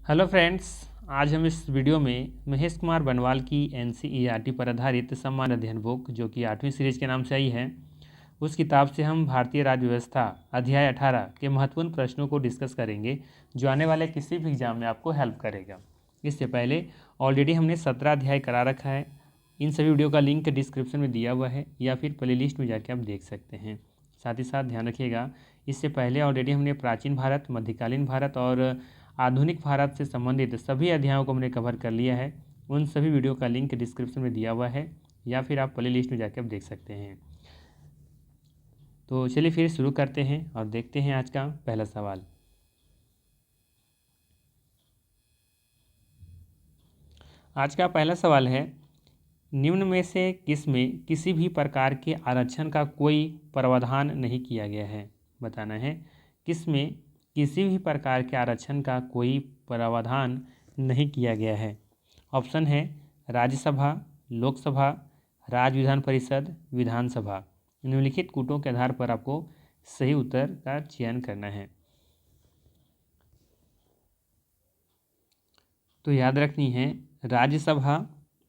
Hello friends, आज हम इस वीडियो में महेश कुमार बनवाल की एनसीईआरटी पर आधारित सामान्य अध्ययन बुक जो कि 8वीं सीरीज के नाम से आई है, उस किताब से हम भारतीय राज्य व्यवस्था अध्याय 18 के महत्वपूर्ण प्रश्नों को डिस्कस करेंगे जो आने वाले किसी भी एग्जाम में आपको हेल्प करेगा। इससे पहले ऑलरेडी हमने 17 अध्याय करा रखा है। इन सभी वीडियो का लिंक डिस्क्रिप्शन में दिया हुआ है या फिर प्ले लिस्ट में जाके आप देख सकते हैं। साथ ही साथ ध्यान रखिएगा, इससे पहले ऑलरेडी हमने प्राचीन भारत, मध्यकालीन भारत और आधुनिक भारत से संबंधित सभी अध्यायों को हमने कवर कर लिया है। उन सभी वीडियो का लिंक डिस्क्रिप्शन में दिया हुआ है या फिर आप प्ले लिस्ट में जाकर आप देख सकते हैं। तो चलिए फिर शुरू करते हैं और देखते हैं आज का पहला सवाल। आज का पहला सवाल है, निम्न में से किस में किसी भी प्रकार के आरक्षण का कोई प्रावधान नहीं किया गया है। बताना है किस में किसी भी प्रकार के आरक्षण का कोई प्रावधान नहीं किया गया है। ऑप्शन है राज्यसभा, लोकसभा, राज्य विधान परिषद, विधानसभा। निम्नलिखित कूटों के आधार पर आपको सही उत्तर का चयन करना है। तो याद रखनी है राज्यसभा,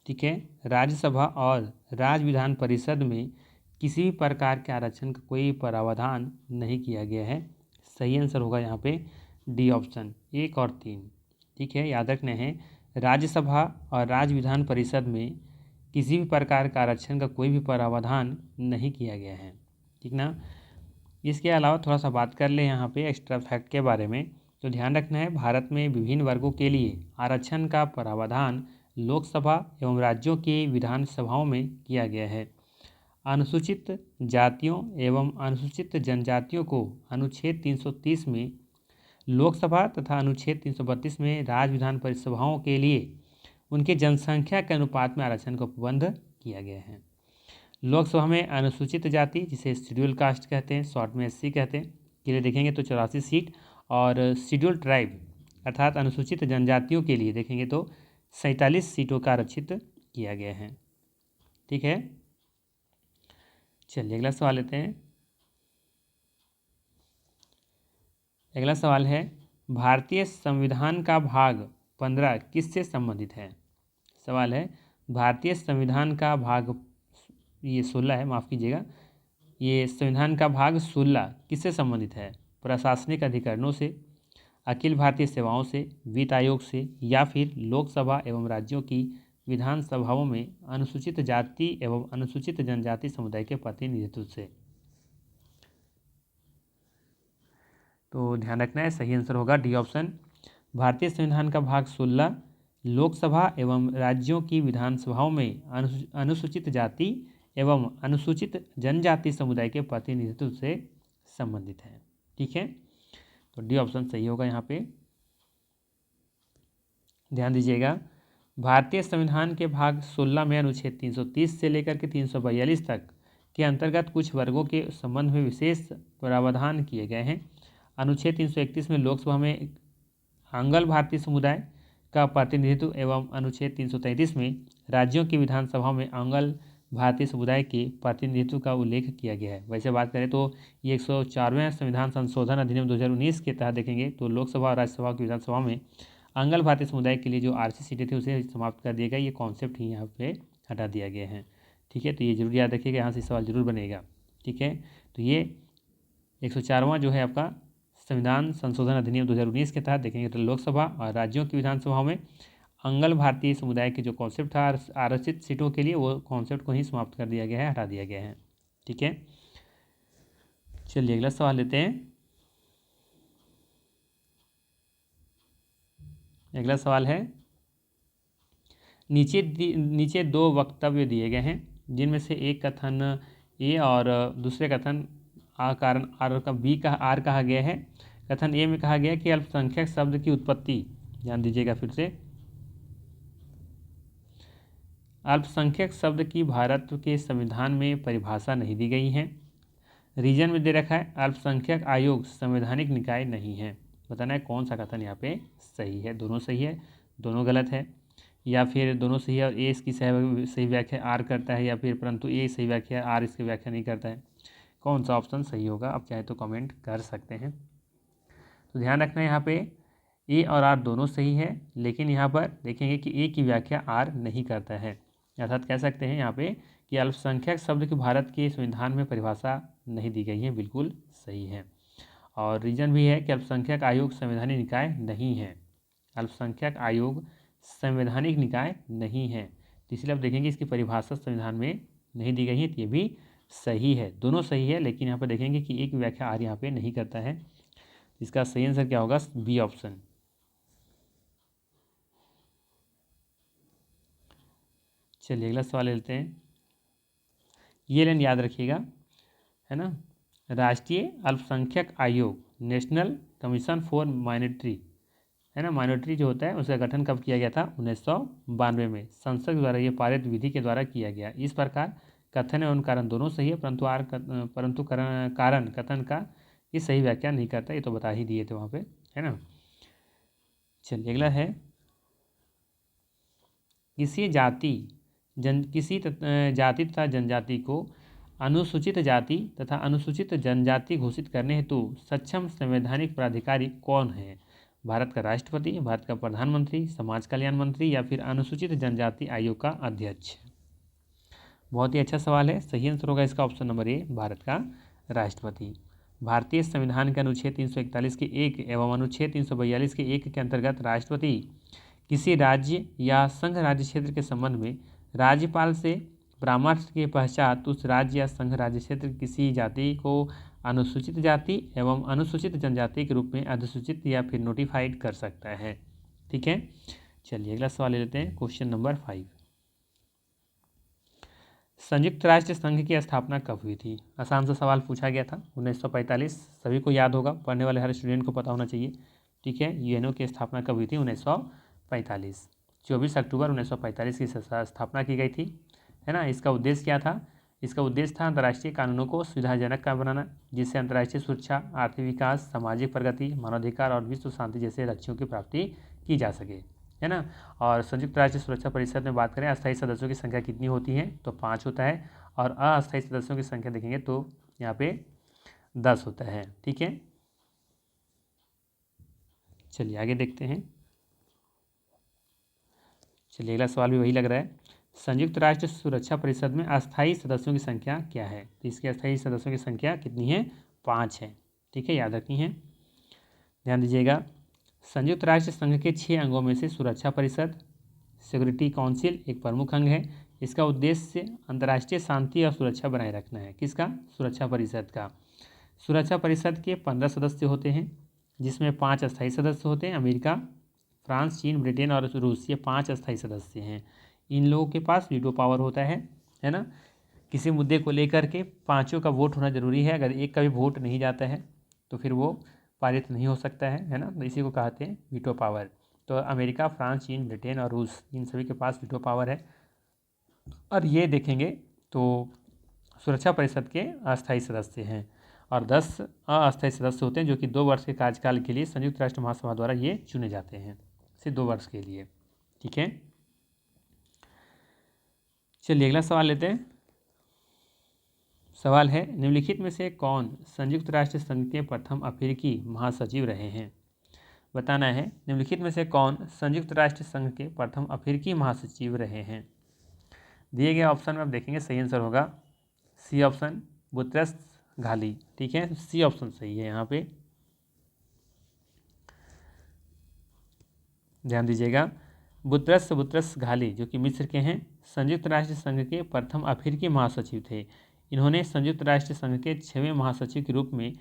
ठीक है, राज्यसभा और राज्य विधान परिषद में किसी भी प्रकार के आरक्षण का कोई प्रावधान नहीं किया गया है। सही आंसर होगा यहाँ पे डी ऑप्शन 1 और 3। ठीक है, याद रखना है राज्यसभा और राज्य विधान परिषद में किसी भी प्रकार का आरक्षण का कोई भी प्रावधान नहीं किया गया है। ठीक ना। इसके अलावा थोड़ा सा बात कर लें यहाँ पे एक्स्ट्रा फैक्ट के बारे में। तो ध्यान रखना है भारत में विभिन्न वर्गों के लिए आरक्षण का प्रावधान लोकसभा एवं राज्यों की विधानसभाओं में किया गया है। अनुसूचित जातियों एवं अनुसूचित जनजातियों को अनुच्छेद 330 में लोकसभा तथा अनुच्छेद 332 में राज्य विधान परिसभाओं के लिए उनके जनसंख्या के अनुपात में आरक्षण का प्रबंध किया गया है। लोकसभा में अनुसूचित जाति, जिसे शेड्यूल कास्ट कहते हैं, शॉर्ट में एससी कहते हैं, के लिए देखेंगे तो 84 सीट और शेड्यूल ट्राइब अर्थात अनुसूचित जनजातियों के लिए देखेंगे तो 47 सीटों का आरक्षित किया गया है। ठीक है, चलिए अगला सवाल लेते हैं। अगला सवाल है, भारतीय संविधान का भाग 15 किससे संबंधित है। सवाल है भारतीय संविधान का भाग, ये 16 है, माफ़ कीजिएगा, ये संविधान का भाग 16 किससे संबंधित है। प्रशासनिक अधिकरणों से, अखिल भारतीय सेवाओं से, वित्त आयोग से या फिर लोकसभा एवं राज्यों की विधानसभाओं में अनुसूचित जाति एवं अनुसूचित जनजाति समुदाय के प्रतिनिधित्व से। तो ध्यान रखना है सही आंसर होगा डी ऑप्शन। भारतीय संविधान का भाग 16 लोकसभा एवं राज्यों की विधानसभाओं में अनुसूचित जाति एवं अनुसूचित जनजाति समुदाय के प्रतिनिधित्व से संबंधित है। ठीक है, तो डी ऑप्शन सही होगा यहाँ पे। ध्यान दीजिएगा, भारतीय संविधान के भाग 16 में अनुच्छेद 330 से लेकर के 342 तक के अंतर्गत कुछ वर्गों के संबंध में विशेष प्रावधान किए गए हैं। अनुच्छेद 331 में लोकसभा में आंग्ल भारतीय समुदाय का प्रतिनिधित्व एवं अनुच्छेद 333 में राज्यों की विधानसभाओं में आंग्ल भारतीय समुदाय के प्रतिनिधित्व का उल्लेख किया गया है। वैसे बात करें तो ये 104वें संविधान संशोधन अधिनियम 2019 के तहत देखेंगे तो लोकसभा और राज्यसभा की विधानसभा में आंग्ल भारतीय समुदाय के लिए जो आरक्षित सीटें थी उसे समाप्त कर दिया गया। ये कॉन्सेप्ट ही यहाँ पे हटा दिया गया है। ठीक है, तो ये जरूर याद रखिएगा, यहाँ से सवाल जरूर बनेगा। ठीक है, तो ये 104वां जो है आपका संविधान संशोधन अधिनियम 2019 के तहत देखेंगे तो लोकसभा और राज्यों की विधानसभाओं में आंग्ल भारतीय समुदाय के जो कॉन्सेप्ट था आरक्षित सीटों के लिए, वो कॉन्सेप्ट को ही समाप्त कर दिया गया है, हटा दिया गया है। ठीक है, चलिए अगला सवाल लेते हैं। अगला सवाल है, नीचे दो वक्तव्य दिए गए हैं जिनमें से एक कथन ए और दूसरे कथन आ कारण आर का बी का आर कहा गया है। कथन ए में कहा गया कि अल्पसंख्यक शब्द की उत्पत्ति, ध्यान दीजिएगा फिर से, अल्पसंख्यक शब्द की भारत के संविधान में परिभाषा नहीं दी गई है। रीजन में दे रखा है अल्पसंख्यक आयोग संवैधानिक निकाय नहीं है। बताना है कौन सा कथन यहाँ पे सही है। दोनों सही है, दोनों गलत है, या फिर दोनों सही है और ए इसकी सही व्याख्या आर करता है, या फिर परंतु ए सही व्याख्या आर इसकी व्याख्या नहीं करता है। कौन सा ऑप्शन सही होगा आप चाहे तो कमेंट कर सकते हैं। तो ध्यान रखना है यहाँ पे ए और आर दोनों सही है, लेकिन यहाँ पर देखेंगे कि ए की व्याख्या आर नहीं करता है। अर्थात कह सकते हैं यहाँ पे कि अल्पसंख्यक शब्द की भारत के संविधान में परिभाषा नहीं दी गई है, बिल्कुल सही है। और रीजन भी है कि अल्पसंख्यक आयोग संवैधानिक निकाय नहीं है। अल्पसंख्यक आयोग संवैधानिक निकाय नहीं है, तो इसलिए आप देखेंगे इसकी परिभाषा संविधान में नहीं दी गई है, तो ये भी सही है। दोनों सही है, लेकिन यहाँ पर देखेंगे कि एक व्याख्या आर यहाँ पे नहीं करता है। इसका सही आंसर क्या होगा? B option. चलिए अगला सवाल लेते हैं। ये लाइन याद रखिएगा, है ना। राष्ट्रीय अल्पसंख्यक आयोग, नेशनल कमीशन फॉर माइनॉरिटी, है ना, माइनॉरिटी जो होता है उसका गठन कब किया गया था? 1992 में संसद द्वारा ये पारित विधि के द्वारा किया गया। इस प्रकार कथन एवं कारण दोनों सही है, परंतु कारण कथन का ये सही व्याख्या नहीं करता, ये तो बता ही दिए थे वहाँ पे, है ना। चलिए अगला है, किसी जाति तथा जनजाति को अनुसूचित जाति तथा अनुसूचित जनजाति घोषित करने हेतु सक्षम संवैधानिक प्राधिकारी कौन है? भारत का राष्ट्रपति, भारत का प्रधानमंत्री, समाज कल्याण मंत्री या फिर अनुसूचित जनजाति आयोग का अध्यक्ष? बहुत ही अच्छा सवाल है। सही आंसर होगा इसका ऑप्शन नंबर ए, भारत का राष्ट्रपति। भारतीय संविधान के अनुच्छेद 341 के 1 एवं अनुच्छेद 342 के 1 के अंतर्गत राष्ट्रपति किसी राज्य या संघ राज्य क्षेत्र के संबंध में राज्यपाल से परामर्श के पश्चात उस राज्य या संघ राज्य क्षेत्र की किसी जाति को अनुसूचित जाति एवं अनुसूचित जनजाति के रूप में अधिसूचित या फिर नोटिफाइड कर सकता है। ठीक है, चलिए अगला सवाल ले लेते हैं, क्वेश्चन नंबर 5। संयुक्त राष्ट्र संघ की स्थापना कब हुई थी? आसान सा सवाल पूछा गया था, 1945। सभी को याद होगा, पढ़ने वाले हर स्टूडेंट को पता होना चाहिए। ठीक है, यूएनओ की स्थापना कब हुई थी? 1945, 24 अक्टूबर 1945 की स्थापना की गई थी, है ना। इसका उद्देश्य क्या था? इसका उद्देश्य था अंतर्राष्ट्रीय कानूनों को सुविधाजनक का बनाना, जिससे अंतर्राष्ट्रीय सुरक्षा, आर्थिक विकास, सामाजिक प्रगति, मानवाधिकार और विश्व शांति जैसे लक्ष्यों की प्राप्ति की जा सके, है ना। और संयुक्त राष्ट्र सुरक्षा परिषद में बात करें, अस्थायी सदस्यों की संख्या कितनी होती है? तो 5 होता है, और अस्थायी सदस्यों की संख्या देखेंगे तो यहाँ पे 10 होता है। ठीक है, चलिए आगे देखते हैं। चलिए अगला सवाल भी वही लग रहा है, संयुक्त राष्ट्र सुरक्षा परिषद में अस्थायी सदस्यों की संख्या क्या है? तो इसके अस्थायी सदस्यों की संख्या कितनी है? 5 है। ठीक है, याद रखनी है, ध्यान दीजिएगा। संयुक्त राष्ट्र संघ के 6 अंगों में से सुरक्षा परिषद, सिक्योरिटी काउंसिल एक प्रमुख अंग है। इसका उद्देश्य अंतर्राष्ट्रीय शांति और सुरक्षा बनाए रखना है। किसका? सुरक्षा परिषद का। सुरक्षा परिषद के 15 सदस्य होते हैं, जिसमें 5 अस्थायी सदस्य होते हैं। अमेरिका, फ्रांस, चीन, ब्रिटेन और रूस, ये 5 अस्थायी सदस्य हैं। इन लोगों के पास वीटो पावर होता है ना। किसी मुद्दे को लेकर के पांचों का वोट होना जरूरी है। अगर एक का भी वोट नहीं जाता है तो फिर वो पारित नहीं हो सकता है ना। तो इसी को कहते हैं वीटो पावर। तो अमेरिका, फ्रांस, चीन, ब्रिटेन और रूस, इन सभी के पास वीटो पावर है। और ये देखेंगे तो सुरक्षा परिषद के अस्थायी सदस्य हैं, और 10 अस्थायी सदस्य होते हैं, जो कि 2 वर्ष के कार्यकाल के लिए संयुक्त राष्ट्र महासभा द्वारा ये चुने जाते हैं, सिर्फ 2 वर्ष के लिए। ठीक है, चलिए अगला सवाल लेते हैं। सवाल है, निम्नलिखित में से कौन संयुक्त राष्ट्र संघ के प्रथम अफ्रीकी महासचिव रहे हैं? बताना है, निम्नलिखित में से कौन संयुक्त राष्ट्र संघ के प्रथम अफ्रीकी महासचिव रहे हैं? दिए गए ऑप्शन में आप देखेंगे सही आंसर होगा सी ऑप्शन, बुतरस घाली। ठीक है, सी ऑप्शन सही है। यहाँ पे ध्यान दीजिएगा, बुतरस घाली जो कि मिस्र के हैं, संयुक्त राष्ट्र संघ के प्रथम अफ्रीकी महासचिव थे। इन्होंने संयुक्त राष्ट्र संघ के 6वें महासचिव के रूप में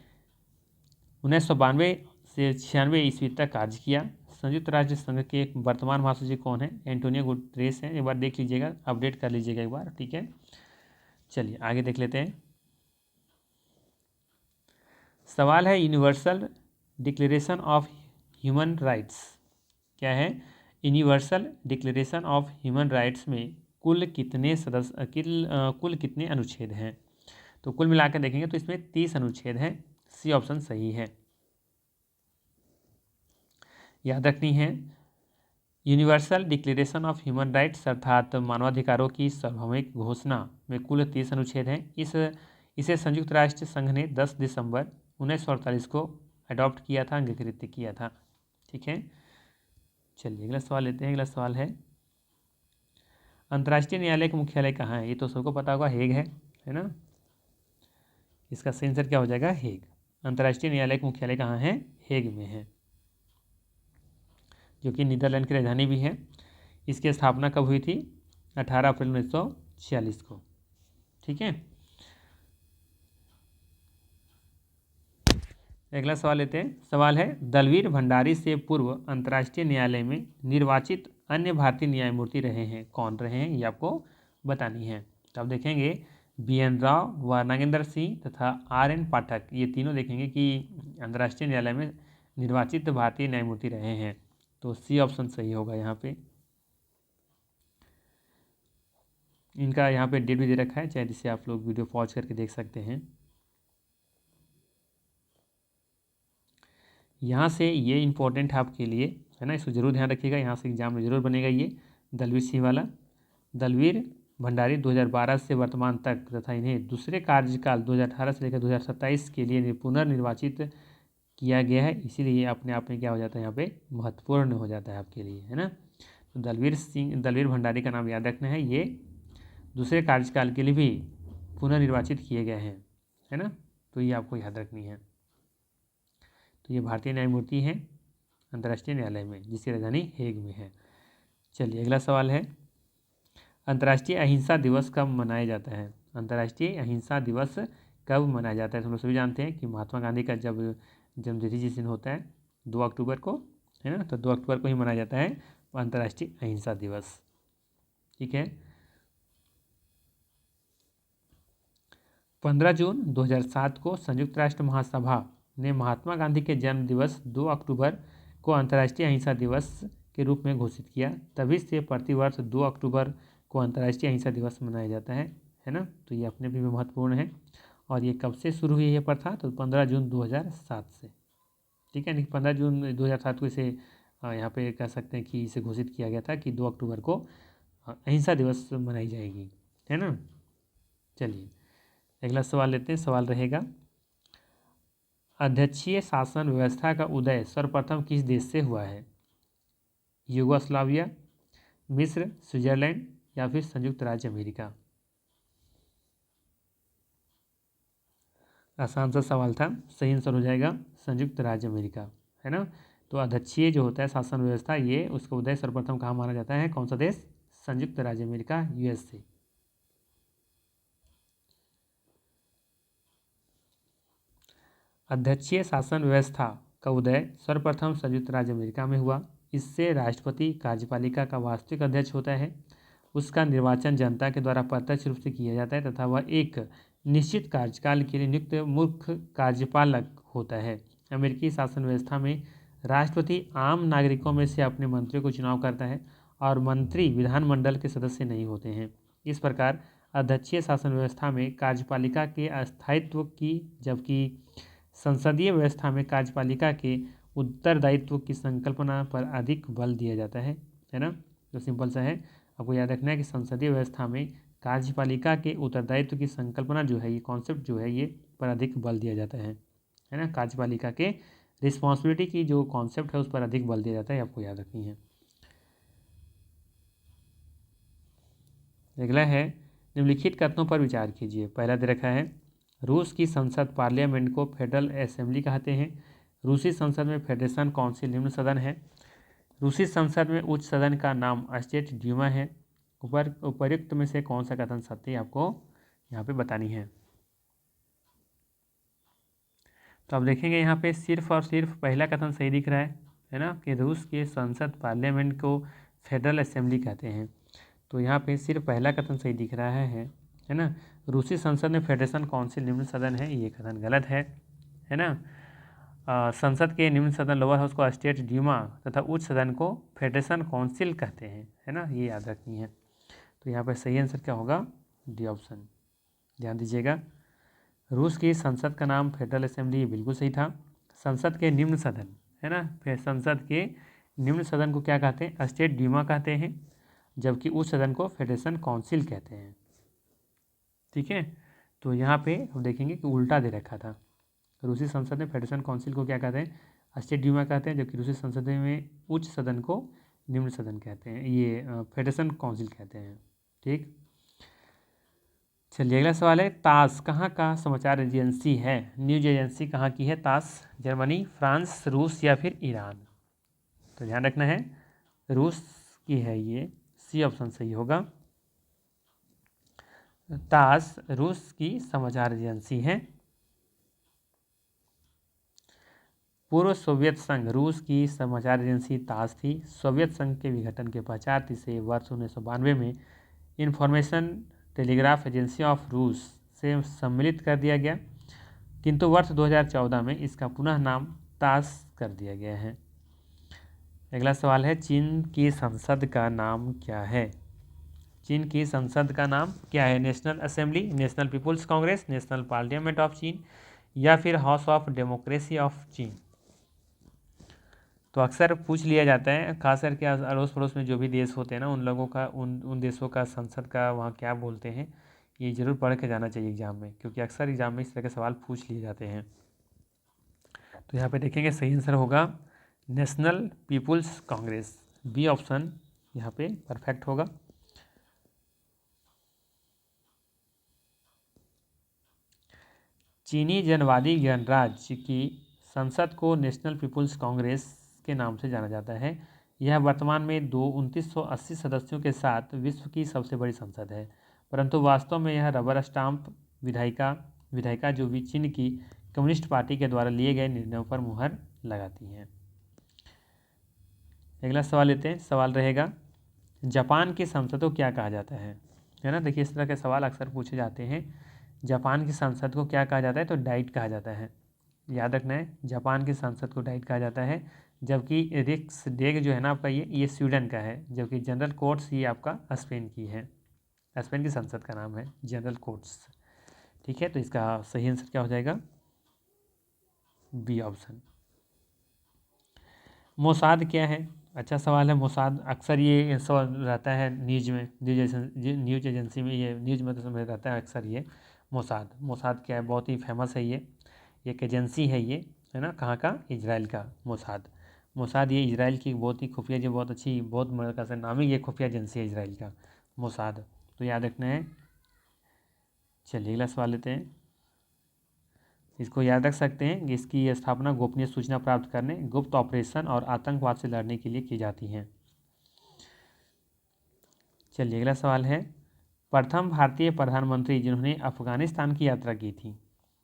1992 से 96 ईस्वी तक कार्य किया। संयुक्त राष्ट्र संघ के वर्तमान महासचिव कौन है? एंटोनियो गुटेरेस हैं। एक बार देख लीजिएगा, अपडेट कर लीजिएगा एक बार। ठीक है, चलिए आगे देख लेते हैं। सवाल है, universal declaration of human rights क्या है? Universal declaration of human rights में कुल कितने अनुच्छेद हैं? तो कुल मिलाकर देखेंगे तो इसमें 30 अनुच्छेद हैं। सी ऑप्शन सही है। याद रखनी है, universal declaration of human rights अर्थात मानवाधिकारों की सार्वभौमिक घोषणा में कुल 30 अनुच्छेद हैं। इसे संयुक्त राष्ट्र संघ ने 10 दिसंबर 1948 को अडॉप्ट किया था, अंगीकृत किया था। ठीक है। चलिए अगला सवाल लेते हैं। अगला सवाल है, अंतर्राष्ट्रीय न्यायालय का मुख्यालय कहाँ है? ये तो सबको पता होगा, हेग है ना। इसका सही आंसर क्या हो जाएगा? हेग। अंतर्राष्ट्रीय न्यायालय का मुख्यालय कहाँ है? हेग में है, जो कि नीदरलैंड की राजधानी भी है। इसकी स्थापना कब हुई थी? 18 अप्रैल 1946 को। ठीक है। अगला सवाल लेते हैं। सवाल है, दलवीर भंडारी से पूर्व अंतर्राष्ट्रीय न्यायालय में निर्वाचित अन्य भारतीय न्यायमूर्ति रहे हैं, कौन रहे हैं? ये आपको बतानी है। तो आप देखेंगे BN राव व नागेंद्र सिंह तथा RN पाठक, ये तीनों देखेंगे कि अंतर्राष्ट्रीय न्यायालय में निर्वाचित भारतीय न्यायमूर्ति रहे हैं। तो C ऑप्शन सही होगा यहाँ पे। इनका यहाँ पे डेट भी दे रखा है, चाहे जिसे आप लोग वीडियो पॉज करके देख सकते हैं। यहाँ से ये इम्पोर्टेंट है आपके लिए, है ना, इसको जरूर ध्यान रखिएगा, यहाँ से एग्जाम में जरूर बनेगा ये दलवीर सिंह वाला। दलवीर भंडारी 2012 से वर्तमान तक तथा इन्हें दूसरे कार्यकाल 2018 से लेकर 2027 के लिए पुनर्निर्वाचित किया गया है, इसीलिए ये अपने आप में क्या हो जाता है, यहाँ पे महत्वपूर्ण हो जाता है आपके लिए, है ना। तो दलवीर भंडारी का नाम याद रखना है, ये दूसरे कार्यकाल के लिए भी पुनर्निर्वाचित किए गए हैं, है ना। तो ये आपको याद रखनी है। तो ये भारतीय न्यायमूर्ति हैं अंतर्राष्ट्रीय न्यायालय में, जिसकी राजधानी हेग में है। चलिए अगला सवाल है, अंतर्राष्ट्रीय अहिंसा दिवस कब मनाया जाता है? अंतर्राष्ट्रीय अहिंसा दिवस कब मनाया जाता है? हम लोग सभी जानते हैं कि महात्मा गांधी का जब जन्मतिथि जिस दिन होता है 2 अक्टूबर को, है ना, तो 2 अक्टूबर को ही मनाया जाता है अंतर्राष्ट्रीय अहिंसा दिवस। ठीक है। 15 जून 2007 को संयुक्त राष्ट्र महासभा ने महात्मा गांधी के जन्म दिवस 2 अक्टूबर को अंतर्राष्ट्रीय अहिंसा दिवस के रूप में घोषित किया। तभी से प्रतिवर्ष 2 अक्टूबर को अंतर्राष्ट्रीय अहिंसा दिवस मनाया जाता है ना। तो ये अपने भी महत्वपूर्ण है। और ये कब से शुरू हुई है प्रथा? तो 15 जून 2007 से। ठीक है, 15 जून 2007 को इसे यहाँ पे कह सकते हैं कि इसे घोषित किया गया था कि 2 अक्टूबर को अहिंसा दिवस मनाई जाएगी, है ना। चलिए अगला सवाल लेते हैं। सवाल रहेगा, अध्यक्षीय शासन व्यवस्था का उदय सर्वप्रथम किस देश से हुआ है? यूगोस्लाविया, मिस्र, स्विट्जरलैंड या फिर संयुक्त राज्य अमेरिका? आसान सा सवाल था, सही आंसर हो जाएगा संयुक्त राज्य अमेरिका, है ना। तो अध्यक्षीय जो होता है शासन व्यवस्था, ये उसका उदय सर्वप्रथम कहाँ माना जाता है? कौन सा देश? संयुक्त राज्य अमेरिका, USA। अध्यक्षीय शासन व्यवस्था का उदय सर्वप्रथम संयुक्त राज्य अमेरिका में हुआ। इससे राष्ट्रपति कार्यपालिका का वास्तविक अध्यक्ष होता है। उसका निर्वाचन जनता के द्वारा प्रत्यक्ष रूप से किया जाता है तथा वह एक निश्चित कार्यकाल के लिए नियुक्त मुख्य कार्यपालक होता है। अमेरिकी शासन व्यवस्था में राष्ट्रपति आम नागरिकों में से अपने मंत्रियों को चुनाव करता है और मंत्री विधानमंडल के सदस्य नहीं होते हैं। इस प्रकार अध्यक्षीय शासन व्यवस्था में कार्यपालिका के अस्थायित्व की, जबकि संसदीय व्यवस्था में कार्यपालिका के उत्तरदायित्व की संकल्पना पर अधिक बल दिया जाता है ना। तो सिंपल सा है, आपको याद रखना है कि संसदीय व्यवस्था में कार्यपालिका के उत्तरदायित्व की संकल्पना जो है, ये कॉन्सेप्ट जो है, ये पर अधिक बल दिया जाता है ना। कार्यपालिका के रिस्पॉन्सिबिलिटी की जो कॉन्सेप्ट है उस पर अधिक बल दिया जाता है, आपको याद रखनी है। अगला है, निम्नलिखित कथनों पर विचार कीजिए। पहला दे रखा है, रूस की संसद पार्लियामेंट को फेडरल असेंबली कहते हैं। रूसी संसद में फेडरेशन काउंसिल निम्न सदन है। रूसी संसद में उच्च सदन का नाम स्टेट ड्यूमा है। उपर्युक्त में से कौन सा कथन सत्य है, आपको यहाँ पे बतानी है। तो आप देखेंगे यहाँ पे सिर्फ और सिर्फ पहला कथन सही दिख रहा है ना, कि रूस के संसद पार्लियामेंट को फेडरल असेंबली कहते हैं। तो यहाँ पे सिर्फ पहला कथन सही दिख रहा है ना। रूसी संसद में फेडरेशन काउंसिल निम्न सदन है, ये कथन गलत है ना। संसद के निम्न सदन लोअर हाउस को स्टेट ड्यूमा तथा उच्च सदन को फेडरेशन काउंसिल कहते हैं, है ना, ये याद रखनी है। तो यहाँ पर सही आंसर क्या होगा? D option. ध्यान दीजिएगा, रूस की संसद का नाम फेडरल असेंबली बिल्कुल सही था। संसद के निम्न सदन, है ना, फिर संसद के निम्न सदन को क्या कहते हैं? स्टेट ड्यूमा कहते हैं, जबकि उच्च सदन को फेडरेशन काउंसिल कहते हैं। ठीक है, तो यहाँ पे हम देखेंगे कि उल्टा दे रखा था। रूसी संसद में फेडरेशन काउंसिल को क्या कहते हैं? स्टेट ड्यूमा कहते हैं, जबकि रूसी संसद में उच्च सदन को निम्न सदन कहते हैं, ये फेडरेशन काउंसिल कहते हैं। ठीक, चलिए अगला सवाल है, तास कहाँ का समाचार एजेंसी है? न्यूज एजेंसी कहाँ की है तास? जर्मनी, फ्रांस, रूस या फिर ईरान? तो ध्यान रखना है, रूस की है ये, सी ऑप्शन सही होगा। तास रूस की समाचार एजेंसी है। पूर्व सोवियत संघ रूस की समाचार एजेंसी तास थी। सोवियत संघ के विघटन के पश्चात इसे वर्ष 1992 में इंफॉर्मेशन टेलीग्राफ एजेंसी ऑफ रूस से सम्मिलित कर दिया गया, किंतु वर्ष 2014 में इसका पुनः नाम तास कर दिया गया है। अगला सवाल है, चीन की संसद का नाम क्या है? चीन की संसद का नाम क्या है? National assembly, national people's congress, national parliament of चीन या फिर हाउस ऑफ डेमोक्रेसी ऑफ चीन? तो अक्सर पूछ लिया जाता है, खास करके अड़ोस पड़ोस में जो भी देश होते हैं ना, उन लोगों का उन देशों का संसद का वहाँ क्या बोलते हैं, ये जरूर पढ़ के जाना चाहिए एग्जाम में, क्योंकि अक्सर एग्जाम में इस तरह के सवाल पूछ लिए जाते हैं। तो यहाँ पे देखेंगे सही आंसर होगा national people's congress, B option यहाँ पे परफेक्ट होगा। चीनी जनवादी गणराज्य की संसद को नेशनल पीपुल्स कांग्रेस के नाम से जाना जाता है। यह वर्तमान में 2980 सदस्यों के साथ विश्व की सबसे बड़ी संसद है, परंतु वास्तव में यह रबर स्टाम्प विधायिका जो भी चीन की कम्युनिस्ट पार्टी के द्वारा लिए गए निर्णयों पर मुहर लगाती हैं। अगला सवाल लेते हैं, सवाल रहेगा, जापान की संसद को क्या कहा जाता है ना? देखिए इस तरह के सवाल अक्सर पूछे जाते हैं। जापान की संसद को क्या कहा जाता है? तो डाइट कहा जाता है, याद रखना है, जापान की संसद को डाइट कहा जाता है। जबकि रिक्सडेग जो है ना आपका, ये स्वीडन का है, जबकि जनरल कोर्ट्स ये आपका स्पेन की है। स्पेन की संसद का नाम है जनरल कोर्ट्स। ठीक है, तो इसका सही आंसर क्या हो जाएगा? B option. मोसाद क्या है? अच्छा सवाल है। मोसाद अक्सर ये सवाल रहता है न्यूज में, न्यूज एजेंसी में, ये न्यूज में तो में रहता है अक्सर ये। मोसाद क्या है? बहुत ही फेमस है ये, एक एजेंसी है ये, है ना? कहाँ का? इजराइल का मोसाद ये इजराइल की बहुत ही खुफिया, जो बहुत अच्छी, बहुत मरकज़ से नामी ये खुफिया एजेंसी है इजराइल का, मोसाद। तो याद रखना है। चलिए अगला सवाल लेते हैं, इसको याद रख सकते हैं कि इसकी स्थापना गोपनीय सूचना प्राप्त करने, गुप्त ऑपरेशन और आतंकवाद से लड़ने के लिए की जाती हैं। चलिए अगला सवाल है, प्रथम भारतीय प्रधानमंत्री जिन्होंने अफगानिस्तान की यात्रा की थी,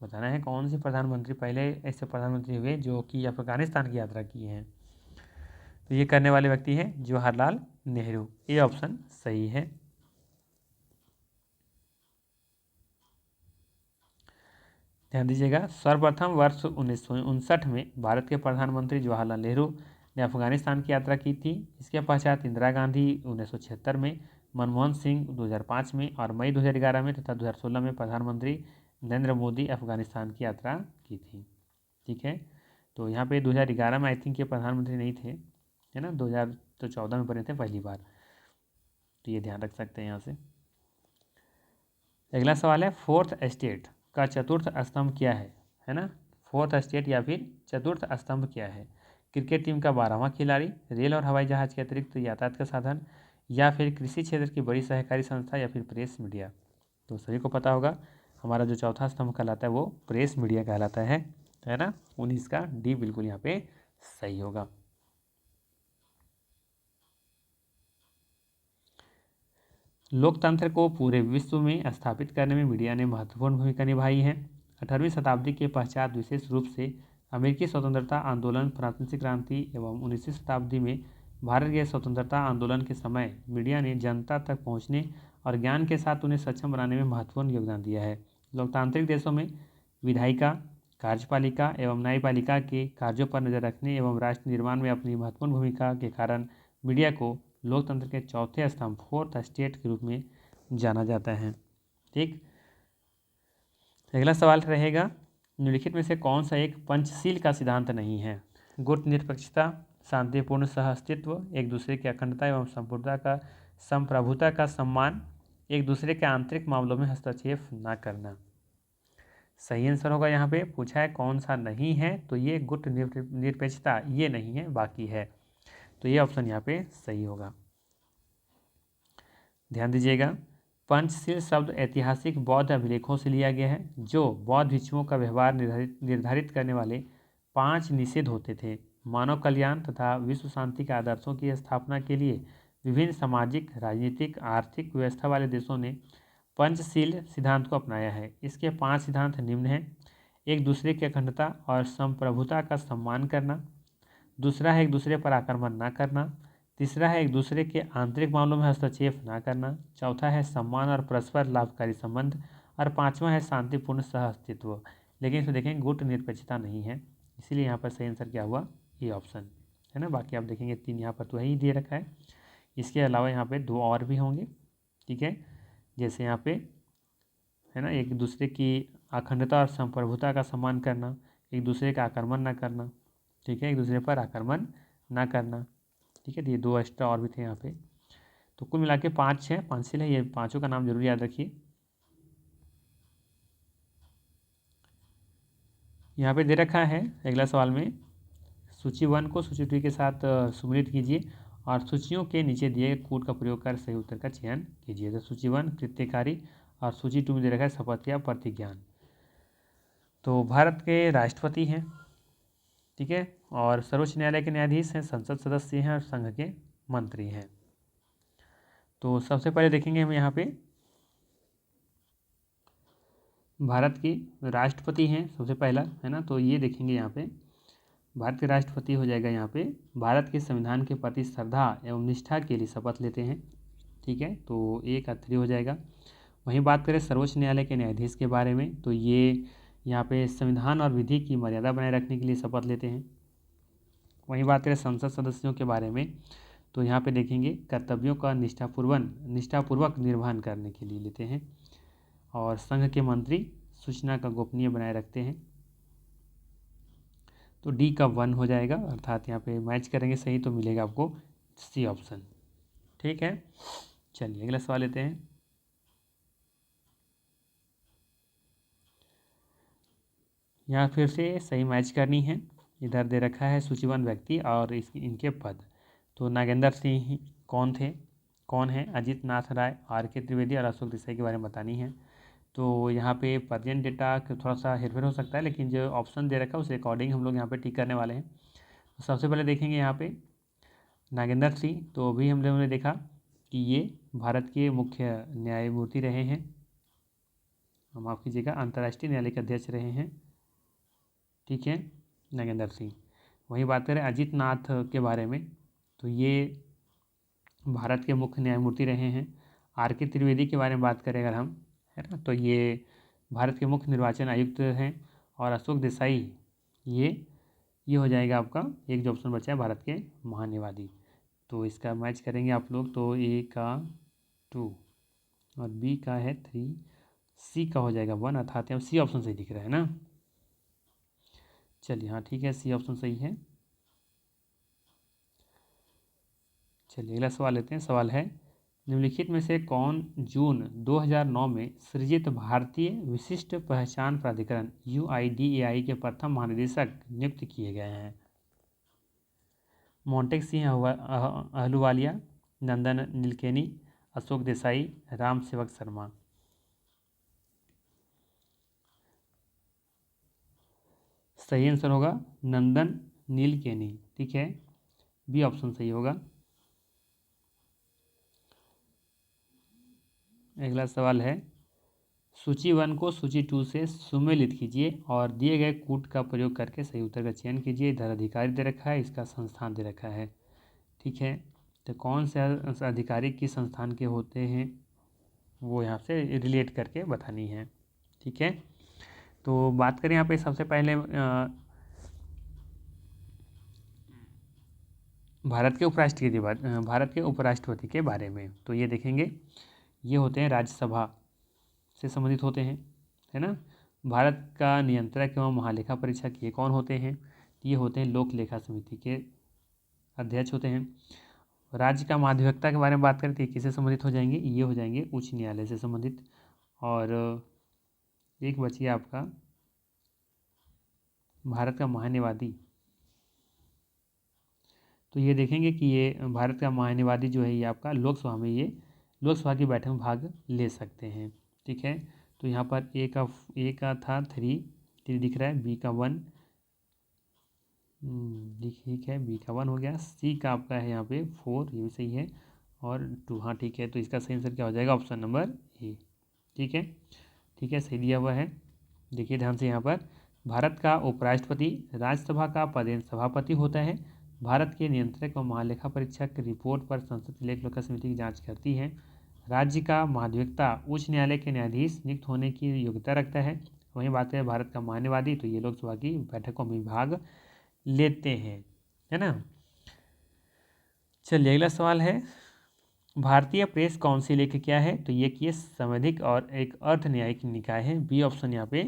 बताना है कौन से प्रधानमंत्री पहले ऐसे प्रधानमंत्री हुए जो कि अफगानिस्तान की यात्रा की हैं। तो ये करने वाले व्यक्ति हैं जवाहरलाल नेहरू, ये ऑप्शन सही है। ध्यान दीजिएगा, सर्वप्रथम वर्ष 1959 में भारत के प्रधानमंत्री जवाहरलाल नेहरू ने अफगानिस्तान की यात्रा की थी। इसके पश्चात इंदिरा गांधी 1976 में, मनमोहन सिंह 2005 में और मई 2011 में तथा 2016 में प्रधानमंत्री नरेंद्र मोदी अफगानिस्तान की यात्रा की थी। ठीक है, तो यहाँ पे 2011 में आई थिंक ये प्रधानमंत्री नहीं थे, है ना? 2014 में बने थे पहली बार, तो ये ध्यान रख सकते हैं यहाँ से। अगला सवाल है, फोर्थ एस्टेट का चतुर्थ स्तंभ क्या है ना? फोर्थ एस्टेट या फिर चतुर्थ स्तंभ क्या है? क्रिकेट टीम का 12वां खिलाड़ी, रेल और हवाई जहाज के अतिरिक्त यातायात का साधन, या फिर कृषि क्षेत्र की बड़ी सहकारी संस्था, या फिर प्रेस मीडिया? तो सभी को पता होगा, हमारा जो चौथा स्तंभ कहलाता है वो प्रेस मीडिया कहलाता है ना? 19 का डी बिल्कुल यहाँ पे सही होगा। लोकतंत्र को पूरे विश्व में स्थापित करने में मीडिया ने महत्वपूर्ण भूमिका निभाई है। 18वीं शताब्दी के पश्चात विशेष रूप से अमेरिकी स्वतंत्रता आंदोलन, फ्रांसीसी क्रांति एवं 19वीं शताब्दी में भारत के स्वतंत्रता आंदोलन के समय मीडिया ने जनता तक पहुंचने और ज्ञान के साथ उन्हें सक्षम बनाने में महत्वपूर्ण योगदान दिया है। लोकतांत्रिक देशों में विधायिका, कार्यपालिका एवं न्यायपालिका के कार्यों पर नजर रखने एवं राष्ट्र निर्माण में अपनी महत्वपूर्ण भूमिका के कारण मीडिया को लोकतंत्र के चौथे स्तंभ, फोर्थ स्टेट के रूप में जाना जाता है। ठीक, अगला सवाल रहेगा, निम्नलिखित में से कौन सा एक पंचशील का सिद्धांत नहीं है? गुट निरपेक्षता, शांतिपूर्ण सहअस्तित्व, एक दूसरे की अखंडता एवं संप्रभुता का सम्मान, एक दूसरे के आंतरिक मामलों में हस्तक्षेप न करना। सही आंसर होगा यहाँ पे पूछा है कौन सा नहीं है, तो ये गुट निरपेक्षता ये नहीं है, बाकी है, तो ये ऑप्शन यहाँ पे सही होगा। ध्यान दीजिएगा, पंचशील शब्द ऐतिहासिक बौद्ध अभिलेखों से लिया गया है, जो बौद्ध भिक्षुओं का व्यवहार निर्धारित करने वाले 5 निषेध होते थे। मानव कल्याण तथा विश्व शांति के आदर्शों की स्थापना के लिए विभिन्न सामाजिक, राजनीतिक, आर्थिक व्यवस्था वाले देशों ने पंचशील सिद्धांत को अपनाया है। इसके 5 सिद्धांत निम्न हैं। एक दूसरे की अखंडता और संप्रभुता का सम्मान करना, दूसरा है एक दूसरे पर आक्रमण न करना, तीसरा है एक दूसरे के आंतरिक मामलों में हस्तक्षेप न करना, चौथा है सम्मान और परस्पर लाभकारी संबंध, और पांचवा है शांतिपूर्ण सह अस्तित्व। लेकिन इसमें देखें गुट निरपेक्षता नहीं है, इसीलिए यहाँ पर सही आंसर क्या हुआ, ये ऑप्शन है ना। बाकी आप देखेंगे 3 यहाँ पर तो वही दे रखा है, इसके अलावा यहाँ पे 2 और भी होंगे, ठीक है। जैसे यहाँ पे है ना, एक दूसरे की अखंडता और संप्रभुता का सम्मान करना, एक दूसरे का आक्रमण न करना, ठीक है, एक दूसरे पर आक्रमण ना करना, ठीक है। तो ये 2 एक्स्ट्रा और भी थे यहाँ पे, तो कुल मिला के 5 है, पंचशील है, ये पांचों का नाम जरूर याद रखिए। यहाँ पे दे रखा है अगला सवाल में, सूची 1 को सूची 2 के साथ सुमेलित कीजिए और सूचियों के नीचे दिए कूट का प्रयोग कर सही उत्तर का चयन कीजिए। तो सूची 1 कृत्यकारी और सूची 2 में दे रखा है शपथ या प्रतिज्ञान। तो भारत के राष्ट्रपति हैं, ठीक है, और सर्वोच्च न्यायालय के न्यायाधीश हैं, संसद सदस्य हैं और संघ के मंत्री हैं। तो सबसे पहले देखेंगे हम यहाँ पे भारत के राष्ट्रपति हैं सबसे पहला, है ना। तो ये देखेंगे यहाँ पे भारत के राष्ट्रपति हो जाएगा यहाँ पे भारत के संविधान के प्रति श्रद्धा एवं निष्ठा के लिए शपथ लेते हैं, ठीक है, तो 1 और 3 हो जाएगा। वहीं बात करें सर्वोच्च न्यायालय के न्यायाधीश के बारे में, तो ये यहाँ पे संविधान और विधि की मर्यादा बनाए रखने के लिए शपथ लेते हैं। वहीं बात करें संसद सदस्यों के बारे में, तो यहाँ पे देखेंगे कर्तव्यों का निष्ठापूर्वक निर्वहन करने के लिए लेते हैं। और संघ के मंत्री सूचना का गोपनीय बनाए रखते हैं। तो डी का 1 हो जाएगा, अर्थात यहाँ पे मैच करेंगे सही तो मिलेगा आपको सी ऑप्शन, ठीक है। चलिए अगला सवाल लेते हैं। यहाँ फिर से सही मैच करनी है, इधर दे रखा है सूचीबद्ध व्यक्ति और इनके पद। तो नागेंद्र सिंह कौन है, अजीत नाथ राय, R.K. त्रिवेदी और अशोक देसाई के बारे में बतानी है। तो यहाँ पे प्रेजेंट डेटा थोड़ा सा हेरफेर हो सकता है, लेकिन जो ऑप्शन दे रखा है उस अकॉर्डिंग हम लोग यहाँ पे टिक करने वाले हैं। तो सबसे पहले देखेंगे यहाँ पे नागेंद्र सिंह, तो अभी हम लोगों ने देखा कि ये भारत के मुख्य न्यायमूर्ति रहे हैं, माफ़ कीजिएगा अंतर्राष्ट्रीय न्यायालय के अध्यक्ष रहे हैं, ठीक है, नागेंद्र सिंह। वहीं बात करें अजीत नाथ के बारे में, तो ये भारत के मुख्य न्यायमूर्ति रहे हैं। R.K. त्रिवेदी के बारे में बात करें अगर हम, है ना, तो ये भारत के मुख्य निर्वाचन आयुक्त हैं। और अशोक देसाई ये हो जाएगा आपका एक जो ऑप्शन बचा है भारत के महान्यायवादी। तो इसका मैच करेंगे आप लोग, तो A का 2 और B का है 3, C का हो जाएगा 1, अर्थात यहाँ C ऑप्शन सही दिख रहा है ना। चलिए हाँ ठीक है, C ऑप्शन सही है। चलिए अगला सवाल लेते हैं। सवाल है निम्नलिखित में से कौन जून 2009 में सृजित भारतीय विशिष्ट पहचान प्राधिकरण UIDAI के प्रथम महानिदेशक नियुक्त किए गए हैं। मोंटेक सिंह अहलूवालिया, नंदन नीलकेनी, अशोक देसाई, राम सेवक शर्मा। सही आंसर होगा नंदन नीलकेनी, ठीक है, बी ऑप्शन सही होगा। अगला सवाल है सूची 1 को सूची 2 से सुमेलित कीजिए और दिए गए कूट का प्रयोग करके सही उत्तर का चयन कीजिए। इधर अधिकारी दे रखा है, इसका संस्थान दे रखा है, ठीक है। तो कौन से अधिकारी किस संस्थान के होते हैं वो यहाँ से रिलेट करके बतानी है, ठीक है। तो बात करें यहाँ पे सबसे पहले भारत के उपराष्ट्रपति के बारे में, तो ये देखेंगे ये होते हैं राज्यसभा से संबंधित होते हैं, है ना। भारत का नियंत्रक एवं महालेखा परीक्षक ये कौन होते हैं, ये होते हैं लोक लेखा समिति के अध्यक्ष होते हैं। राज्य का महाधिवक्ता के बारे में बात करें तो किससे संबंधित हो जाएंगे, ये हो जाएंगे उच्च न्यायालय से संबंधित। और एक बचिए आपका भारत का महान्यवादी, तो ये देखेंगे कि ये भारत का महान्यवादी जो है ये आपका लोकसभा में, ये लोकसभा की बैठक में भाग ले सकते हैं। ठीक है, तो यहाँ पर ए का था 3 दिख रहा है, बी का 1, ठीक है, बी का 1 हो गया, सी का आपका है यहाँ पे 4, ये भी सही है, और 2, हाँ ठीक है, तो इसका सही आंसर क्या हो जाएगा, ऑप्शन नंबर ए। ठीक है, ठीक है, सही दिया हुआ है। देखिए ध्यान से यहाँ पर, भारत का उपराष्ट्रपति राज्यसभा का पदेन सभापति होता है। भारत के नियंत्रक व महालेखा परीक्षक रिपोर्ट पर संसद की लेख लोक समिति की जांच करती है। राज्य का महाधिवक्ता उच्च न्यायालय के न्यायाधीश नियुक्त होने की योग्यता रखता है। वहीं बात है भारत का महान्यवादी, तो ये लोकसभा की बैठकों में भाग लेते हैं, है ना। चलिए अगला सवाल है, भारतीय प्रेस काउंसिल एक क्या है, तो ये कि संवैधानिक और एक अर्ध न्यायिक निकाय है। बी ऑप्शन यहाँ पे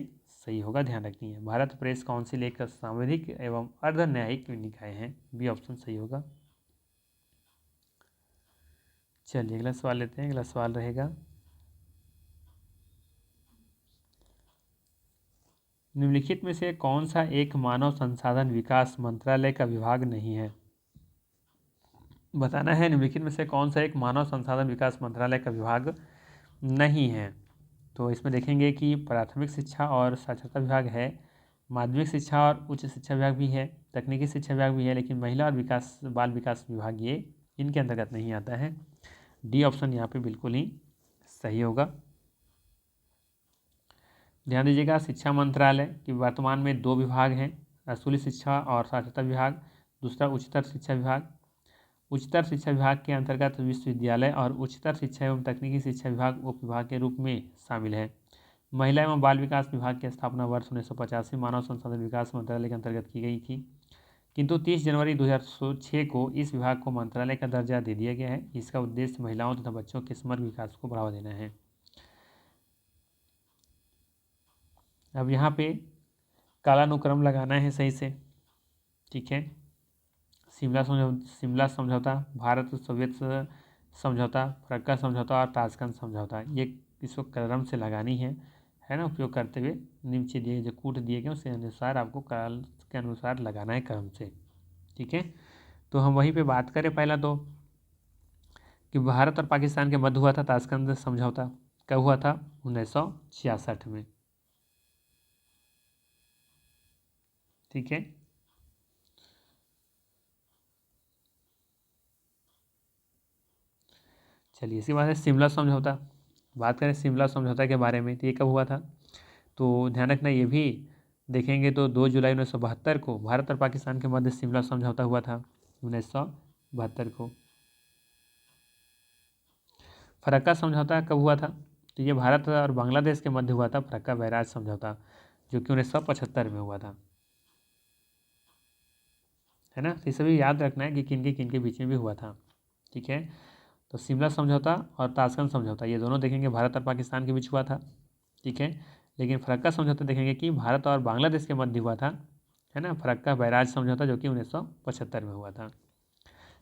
सही होगा, ध्यान रखनी है। भारत प्रेस काउंसिल एक संवैधानिक एवं अर्ध न्यायिक निकाय है, बी ऑप्शन सही होगा। चलिए अगला सवाल लेते हैं। अगला सवाल रहेगा, निम्नलिखित में से कौन सा एक मानव संसाधन विकास मंत्रालय का विभाग नहीं है। बताना है निम्नलिखित में से कौन सा एक मानव संसाधन विकास मंत्रालय का विभाग नहीं है। तो इसमें देखेंगे कि प्राथमिक शिक्षा और साक्षरता विभाग है, माध्यमिक शिक्षा और उच्च शिक्षा विभाग भी है, तकनीकी शिक्षा विभाग भी है, लेकिन महिला और विकास बाल विकास विभाग ये इनके अंतर्गत नहीं आता है। डी ऑप्शन यहाँ पे बिल्कुल ही सही होगा। ध्यान दीजिएगा, शिक्षा मंत्रालय की वर्तमान में 2 विभाग हैं, स्कूली शिक्षा और साक्षरता विभाग, दूसरा उच्चतर शिक्षा विभाग। उच्चतर शिक्षा विभाग के अंतर्गत विश्वविद्यालय और उच्चतर शिक्षा एवं तकनीकी शिक्षा विभाग उप विभाग के रूप में शामिल है। महिला एवं बाल विकास विभाग की स्थापना वर्ष 1985 मानव संसाधन विकास मंत्रालय के अंतर्गत की गई थी, किंतु 30 जनवरी 2006 को इस विभाग को मंत्रालय का दर्जा दे दिया गया है। इसका उद्देश्य महिलाओं तथा बच्चों के समग्र विकास को बढ़ावा देना है। अब यहाँ पे कालानुक्रम लगाना है सही से। ठीक है, शिमला समझौता, भारत सोवियत समझौता, फरक्का समझौता और ताशकंद समझौता, ये इसको क्रम से लगानी है ना, उपयोग करते हुए नीचे दिए जो कूट दिए गए उसके अनुसार आपको काल के अनुसार लगाना है क्रम से। ठीक है, तो हम वहीं पे बात करें पहला तो कि भारत और पाकिस्तान के मध्य हुआ था ताशकंद समझौता, कब हुआ था, 1966 में। ठीक है, चलिए इसी बात है शिमला समझौता, बात करें शिमला समझौता के बारे में, तो ये कब हुआ था, तो ध्यान रखना ये भी देखेंगे तो 2 जुलाई 1972 को भारत और पाकिस्तान के मध्य शिमला समझौता हुआ था, 1972 को। फरक्का समझौता कब हुआ था, तो ये भारत और बांग्लादेश के मध्य हुआ था, फरक्का बैराज समझौता, जो कि 1975 में हुआ था, है ना। तो ये सभी याद रखना है कि किन के बीच में भी हुआ था। ठीक है, तो शिमला समझौता और ताशकंद समझौता ये दोनों देखेंगे भारत और पाकिस्तान के बीच हुआ था। ठीक है, लेकिन फरक्का समझौता देखेंगे कि भारत और बांग्लादेश के मध्य हुआ था, है ना, फरक्का बैराज समझौता, जो कि 1975 में हुआ था।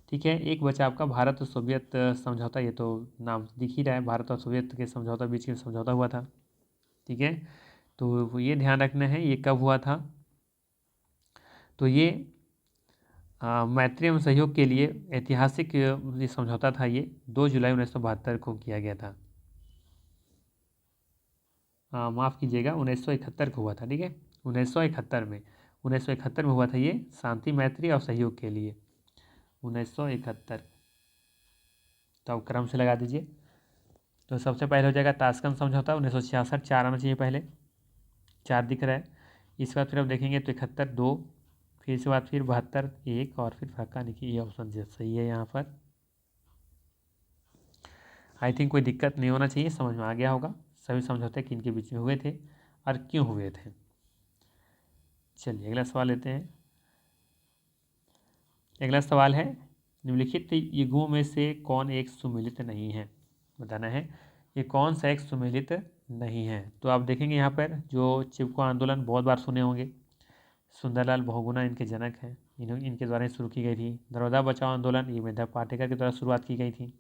ठीक है, एक बचा आपका भारत और सोवियत समझौता, ये तो नाम दिख ही रहा है, भारत और सोवियत के समझौता बीच में समझौता हुआ था। ठीक है, तो ये ध्यान रखना है ये कब हुआ था, तो ये मैत्री एवं सहयोग के लिए ऐतिहासिक ये समझौता था, ये 2 जुलाई 1972 को किया गया था, माफ़ कीजिएगा 1971 को हुआ था। ठीक है, 1971 में हुआ था ये, शांति मैत्री और सहयोग के लिए, 1971। तो अब क्रम से लगा दीजिए, तो सबसे पहले हो जाएगा ताशकंद समझौता 1966, 4 आना चाहिए पहले, 4 दिख रहा है। इसके बाद फिर अब देखेंगे तो 71 2, फिर इसके बाद फिर 72 1, और फिर फरक्का, देखिए ये ऑप्शन सही है यहाँ पर। आई थिंक कोई दिक्कत नहीं होना चाहिए, समझ में आ गया होगा सभी समझौते किन के बीच में हुए थे और क्यों हुए थे। चलिए अगला सवाल लेते हैं। अगला सवाल है, निम्नलिखित युगों में से कौन एक सुमेलित नहीं है, बताना है ये कौन सा एक सुमेलित नहीं है। तो आप देखेंगे यहाँ पर जो चिपको आंदोलन बहुत बार सुने होंगे, सुंदरलाल बहुगुणा इनके जनक हैं, इनके द्वारा शुरू की गई थी। नर्मदा बचाओ आंदोलन ये मेधा पाटेकर के द्वारा शुरुआत की गई थी,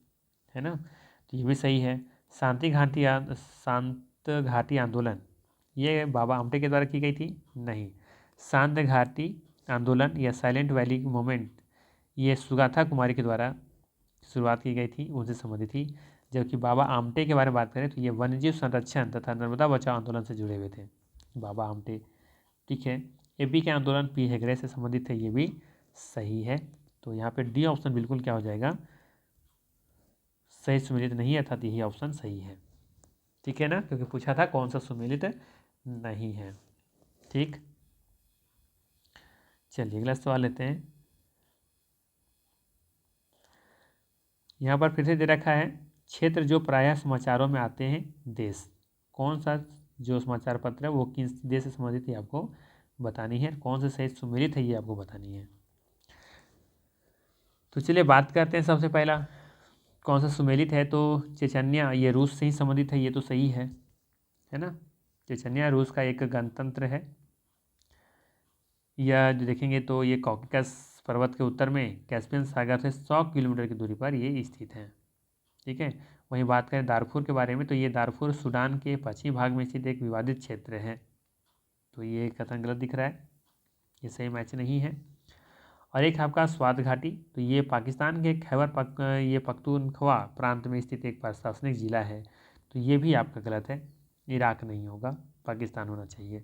है ना, तो ये भी सही है। शांत घाटी आंदोलन ये बाबा आमटे के द्वारा की गई थी, नहीं। शांत घाटी आंदोलन या साइलेंट वैली मूवमेंट, ये सुगाथा कुमारी के द्वारा शुरुआत की गई थी, उनसे संबंधित थी। जबकि बाबा आमटे के बारे में बात करें तो ये वन्यजीव संरक्षण तथा नर्मदा बचाओ आंदोलन से जुड़े हुए थे, बाबा आमटे। ठीक है, एपी के आंदोलन पी हेगड़े से संबंधित है, ये भी सही है। तो यहाँ पे डी ऑप्शन बिल्कुल क्या हो जाएगा, सही सुमेलित नहीं है, अर्थात यही ऑप्शन सही है। ठीक है ना, क्योंकि पूछा था कौन सा सुमेलित नहीं है। ठीक, चलिए अगला सवाल लेते हैं। यहाँ पर फिर से दे रखा है क्षेत्र जो प्रायः समाचारों में आते हैं देश, कौन सा जो समाचार पत्र है वो किस देश से संबंधित है आपको बतानी है, कौन से सही सुमेलित है ये आपको बतानी है। तो चलिए बात करते हैं सबसे पहला कौन सा सुमेलित है, तो चेचन्या, ये रूस से ही संबंधित है, ये तो सही है ना। चेचन्या रूस का एक गणतंत्र है। यह जो देखेंगे तो ये कॉकेकस पर्वत के उत्तर में कैस्पियन सागर से 100 किलोमीटर की दूरी पर ये स्थित है। ठीक है, वहीं बात करें दारफुर के बारे में तो ये दारफुर सूडान के पश्चिमी भाग में स्थित एक विवादित क्षेत्र है। तो ये कथन गलत दिख रहा है, ये सही मैच नहीं है। और एक आपका स्वात घाटी, तो ये पाकिस्तान के ये पख्तूनख्वा प्रांत में स्थित एक प्रशासनिक जिला है, तो ये भी आपका गलत है, इराक नहीं होगा, पाकिस्तान होना चाहिए।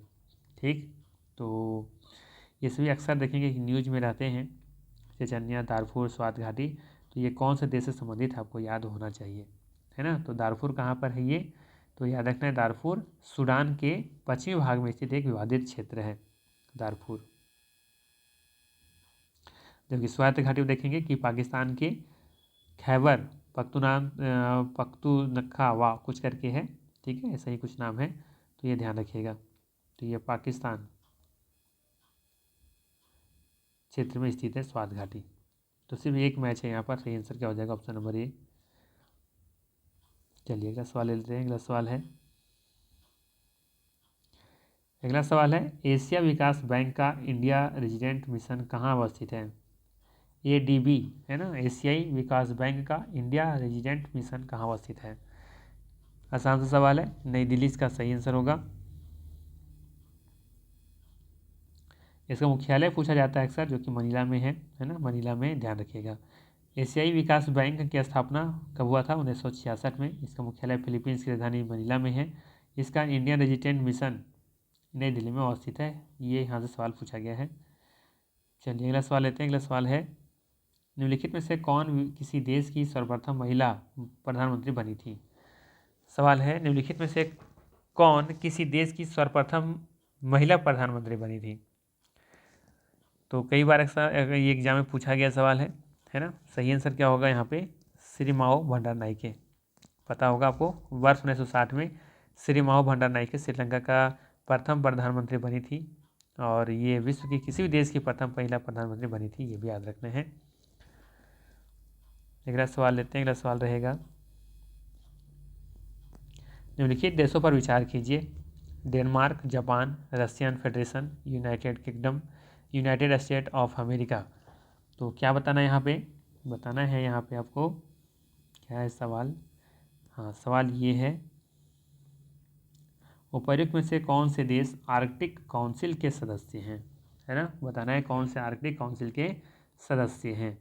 ठीक, तो ये सभी अक्सर देखेंगे कि न्यूज में रहते हैं, चेचन्या, दारफुर, स्वात घाटी, तो ये कौन से देश से संबंधित है आपको याद होना चाहिए, है ना। तो दारफुर कहाँ पर है ये, तो याद रखना है दारफुर सूडान के पश्चिमी भाग में स्थित एक विवादित क्षेत्र है दारफुर। जबकि स्वात घाटी में देखेंगे कि पाकिस्तान के खैबर पख्तूनख्वा कुछ करके है, ठीक है, ऐसा ही कुछ नाम है, तो ये ध्यान रखिएगा। तो ये पाकिस्तान क्षेत्र में स्थित है स्वात घाटी। तो सिर्फ एक मैच है यहाँ पर, सही आंसर क्या हो जाएगा, ऑप्शन नंबर ए। चलिए अगला सवाल ले लेते हैं। अगला सवाल है एशिया विकास बैंक का इंडिया रेजिडेंट मिशन कहाँ अवस्थित है। ADB है ना, एशियाई विकास बैंक का इंडिया रेजिडेंट मिशन कहाँ अवस्थित है। आसान सा सवाल है, नई दिल्ली इसका सही आंसर होगा। इसका मुख्यालय पूछा जाता है अक्सर, जो कि मनीला में है ना, मनीला में, ध्यान रखिएगा। एशियाई विकास बैंक की स्थापना कब हुआ था, 1966 में। इसका मुख्यालय फिलीपींस की राजधानी मनीला में है। इसका इंडियन रेजिडेंट मिशन नई दिल्ली में अवस्थित है। ये यहाँ से सवाल पूछा गया है। चलिए अगला सवाल लेते हैं। अगला सवाल है निम्नलिखित में से कौन किसी देश की सर्वप्रथम महिला प्रधानमंत्री बनी थी। सवाल है निम्नलिखित में से कौन किसी देश की सर्वप्रथम महिला प्रधानमंत्री बनी थी। तो कई बार ये एग्जाम में पूछा गया सवाल है ना। सही आंसर क्या होगा यहाँ पे, श्रीमाओ भंडारनाइके। पता होगा आपको, वर्ष 1960 में श्रीमाओ भंडारनाइके श्रीलंका का प्रथम प्रधानमंत्री बनी थी, और ये विश्व की किसी भी देश की प्रथम महिला प्रधानमंत्री बनी थी, ये भी याद रखना है। अगला सवाल लेते हैं। अगला सवाल रहेगा निम्नलिखित देशों पर विचार कीजिए। Denmark, Japan, Russian federation, United kingdom, United state of America. तो क्या बताना है यहाँ पे, बताना है यहाँ पे आपको, क्या है सवाल। हाँ, सवाल ये है उपर्युक्त में से कौन से देश आर्कटिक काउंसिल के सदस्य हैं, है ना। बताना है कौन से आर्कटिक काउंसिल के सदस्य हैं।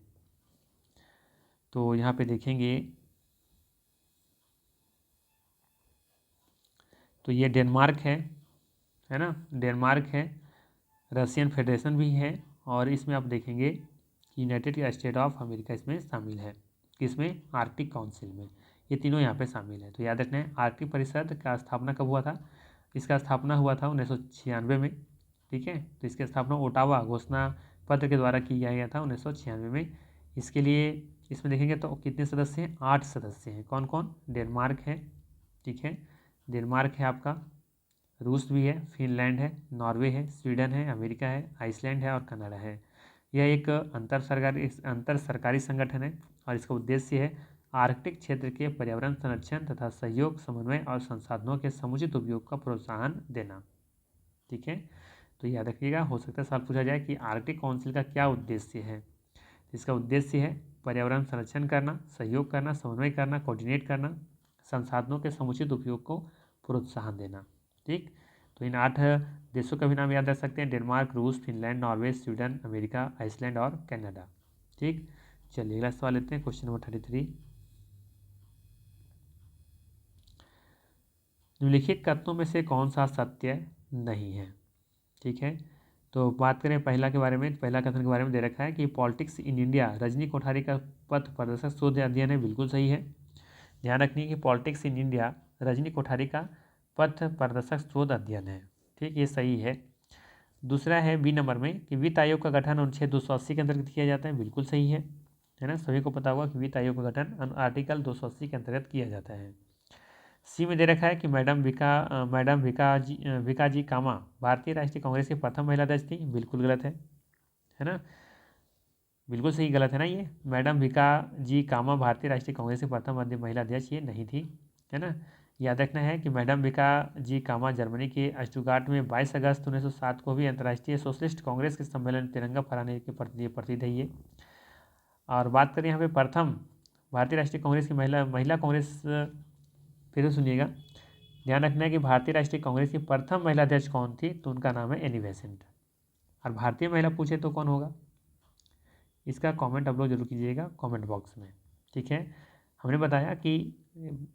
तो यहाँ पे देखेंगे तो ये डेनमार्क है ना, डेनमार्क है, रशियन फेडरेशन भी है, और इसमें आप देखेंगे यूनाइटेड स्टेट ऑफ अमेरिका इसमें शामिल है। किसमें, आर्कटिक काउंसिल में। ये तीनों यहाँ पे शामिल है। तो याद रखना है आर्कटिक परिषद का स्थापना कब हुआ था। इसका स्थापना हुआ था 1996 में। ठीक है, तो इसकी स्थापना ओटावा घोषणा पत्र के द्वारा की गया था 1996 में। इसके लिए इसमें देखेंगे तो कितने सदस्य हैं, 8 सदस्य हैं। कौन कौन, डेनमार्क है, ठीक है, डेनमार्क है आपका, रूस भी है, फिनलैंड है, नॉर्वे है, स्वीडन है, अमेरिका है, आइसलैंड है और कनाडा है। यह एक अंतर सरकारी संगठन है, और इसका उद्देश्य है आर्कटिक क्षेत्र के पर्यावरण संरक्षण तथा सहयोग, समन्वय और संसाधनों के समुचित उपयोग का प्रोत्साहन देना। ठीक है, तो याद रखिएगा, हो सकता है सवाल पूछा जाए कि आर्कटिक काउंसिल का क्या उद्देश्य है। इसका उद्देश्य है पर्यावरण संरक्षण करना, सहयोग करना, समन्वय करना, कोऑर्डिनेट करना, संसाधनों के समुचित उपयोग को प्रोत्साहन देना। ठीक, तो इन 8 देशों का भी नाम याद रख सकते हैं, डेनमार्क, रूस, Finland, Norway, Sweden, America, Iceland और कनाडा। ठीक, चलिए अगला सवाल लेते हैं, क्वेश्चन नंबर 33। निम्नलिखित कथनों में से कौन सा सत्य नहीं है? ठीक है, तो बात करें पहला के बारे में, पहला कथन के बारे में दे रखा है कि politics in India Rajni Kothari का पथ प्रदर्शक शोध अध्ययन है, बिल्कुल सही है। ध्यान रखिए कि politics in India Rajni Kothari का पथ प्रदर्शक शोध अध्ययन है। ठीक, ये सही है। दूसरा है बी नंबर में कि वित्त आयोग का गठन अनुच्छेद 280 के अंतर्गत किया जाता है, बिल्कुल सही है ना, सभी को पता होगा कि वित्त आयोग का गठन आर्टिकल 280 के अंतर्गत किया जाता है। सी में दे रखा है कि मैडम विका जी कामा भारतीय राष्ट्रीय कांग्रेस की प्रथम महिला अध्यक्ष थी, बिल्कुल गलत है ना, बिल्कुल सही गलत है ना, ये मैडम विका जी कामा भारतीय राष्ट्रीय कांग्रेस की प्रथम महिला अध्यक्ष ये नहीं थी, है ना। याद रखना है कि मैडम विका जी कामा जर्मनी के स्टुटगार्ट में 22 अगस्त 1907 को भी अंतर्राष्ट्रीय सोशलिस्ट कांग्रेस के सम्मेलन तिरंगा फहराने के प्रसिद्ध है ये। और बात करें यहाँ पे प्रथम भारतीय राष्ट्रीय कांग्रेस की महिला कांग्रेस, फिर से सुनिएगा, ध्यान रखना है कि भारतीय राष्ट्रीय कांग्रेस की प्रथम महिला अध्यक्ष कौन थी, तो उनका नाम है एनी बेसेंट। और भारतीय महिला पूछे तो कौन होगा, इसका कमेंट आप लोग जरूर कीजिएगा कमेंट बॉक्स में। ठीक है, हमने बताया कि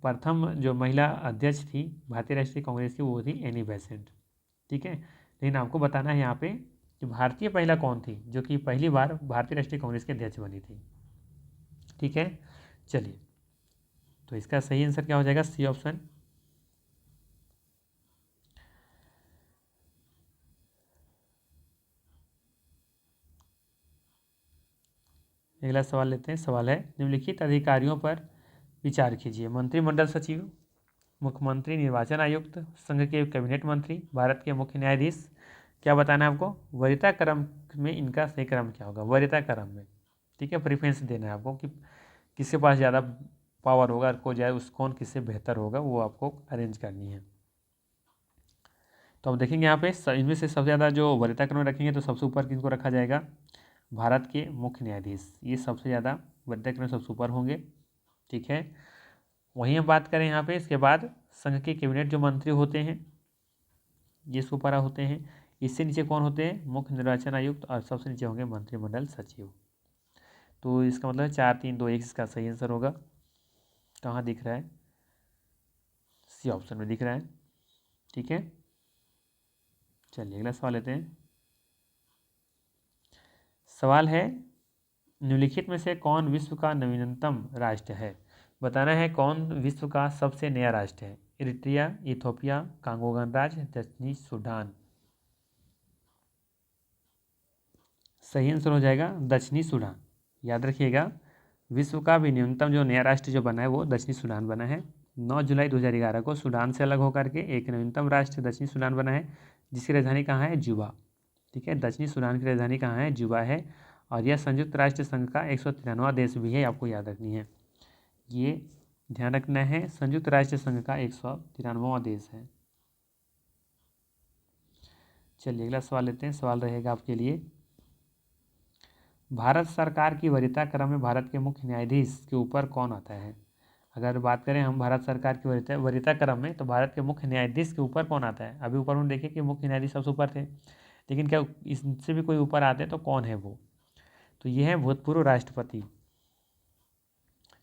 प्रथम जो महिला अध्यक्ष थी भारतीय राष्ट्रीय कांग्रेस की वो थी एनी बेसेंट। ठीक है, लेकिन आपको बताना है यहाँ पे कि भारतीय महिला कौन थी जो कि पहली बार भारतीय राष्ट्रीय कांग्रेस की अध्यक्ष बनी थी। ठीक है, चलिए, तो इसका सही आंसर क्या हो जाएगा, सी ऑप्शन। अगला सवाल लेते हैं, सवाल है निम्नलिखित अधिकारियों पर विचार कीजिए, मंत्रिमंडल सचिव, मुख्यमंत्री, निर्वाचन आयुक्त, संघ के कैबिनेट मंत्री, भारत के मुख्य न्यायाधीश। क्या बताना है आपको, वरीयता क्रम में इनका सही क्रम क्या होगा, वरीयता क्रम में। ठीक है, प्रेफरेंस देना है आपको कि किसके पास ज़्यादा पावर होगा, को जाए उस कौन किससे बेहतर होगा, वो आपको अरेंज करनी है। तो अब देखेंगे यहाँ पे इनमें से सबसे ज़्यादा जो वरीयता क्रम रखेंगे तो सबसे ऊपर किनको रखा जाएगा, भारत के मुख्य न्यायाधीश, ये सबसे ज़्यादा वरीयता क्रम सबसे ऊपर होंगे। ठीक है, वहीं हम बात करें यहाँ पे, इसके बाद संघ के कैबिनेट जो मंत्री होते हैं ये ऊपर होते हैं, इससे नीचे कौन होते हैं, मुख्य निर्वाचन आयुक्त, और सबसे नीचे होंगे मंत्रिमंडल सचिव। तो इसका मतलब 4 3 2 1 इसका सही आंसर होगा। कहाँ दिख रहा है, सी ऑप्शन में दिख रहा है। ठीक है, चलिए अगला सवाल लेते हैं। सवाल है निम्नलिखित में से कौन विश्व का नवीनतम राष्ट्र है, बताना है कौन विश्व का सबसे नया राष्ट्र है, इरिट्रिया, इथोपिया, कांगो गणराज्य, दक्षिणी सूडान। सही आंसर हो जाएगा दक्षिणी सूडान। याद रखिएगा, विश्व का भी न्यूनतम जो नया राष्ट्र जो बना है वो दक्षिणी सूडान बना है। 9 जुलाई 2011 को सूडान से अलग होकर के एक नवीनतम राष्ट्र दक्षिणी सूडान बना है, जिसकी राजधानी कहाँ है, जुबा। ठीक है, दक्षिणी सूडान की राजधानी कहाँ है, जुबा है। और यह संयुक्त राष्ट्र संघ का 193वां देश भी है, आपको याद रखनी है, ये ध्यान रखना है, संयुक्त राष्ट्र संघ का 193वां देश है। चलिए अगला सवाल लेते हैं, सवाल रहेगा आपके लिए, भारत सरकार की वरीयता क्रम में भारत के मुख्य न्यायाधीश के ऊपर कौन आता है। अगर बात करें हम भारत सरकार की वरीयता क्रम में, तो भारत के मुख्य न्यायाधीश के ऊपर कौन आता है। अभी ऊपर हम देखें कि मुख्य न्यायाधीश सबसे ऊपर थे, लेकिन क्या इससे भी कोई ऊपर आते हैं तो कौन है वो, तो ये है भूतपूर्व राष्ट्रपति।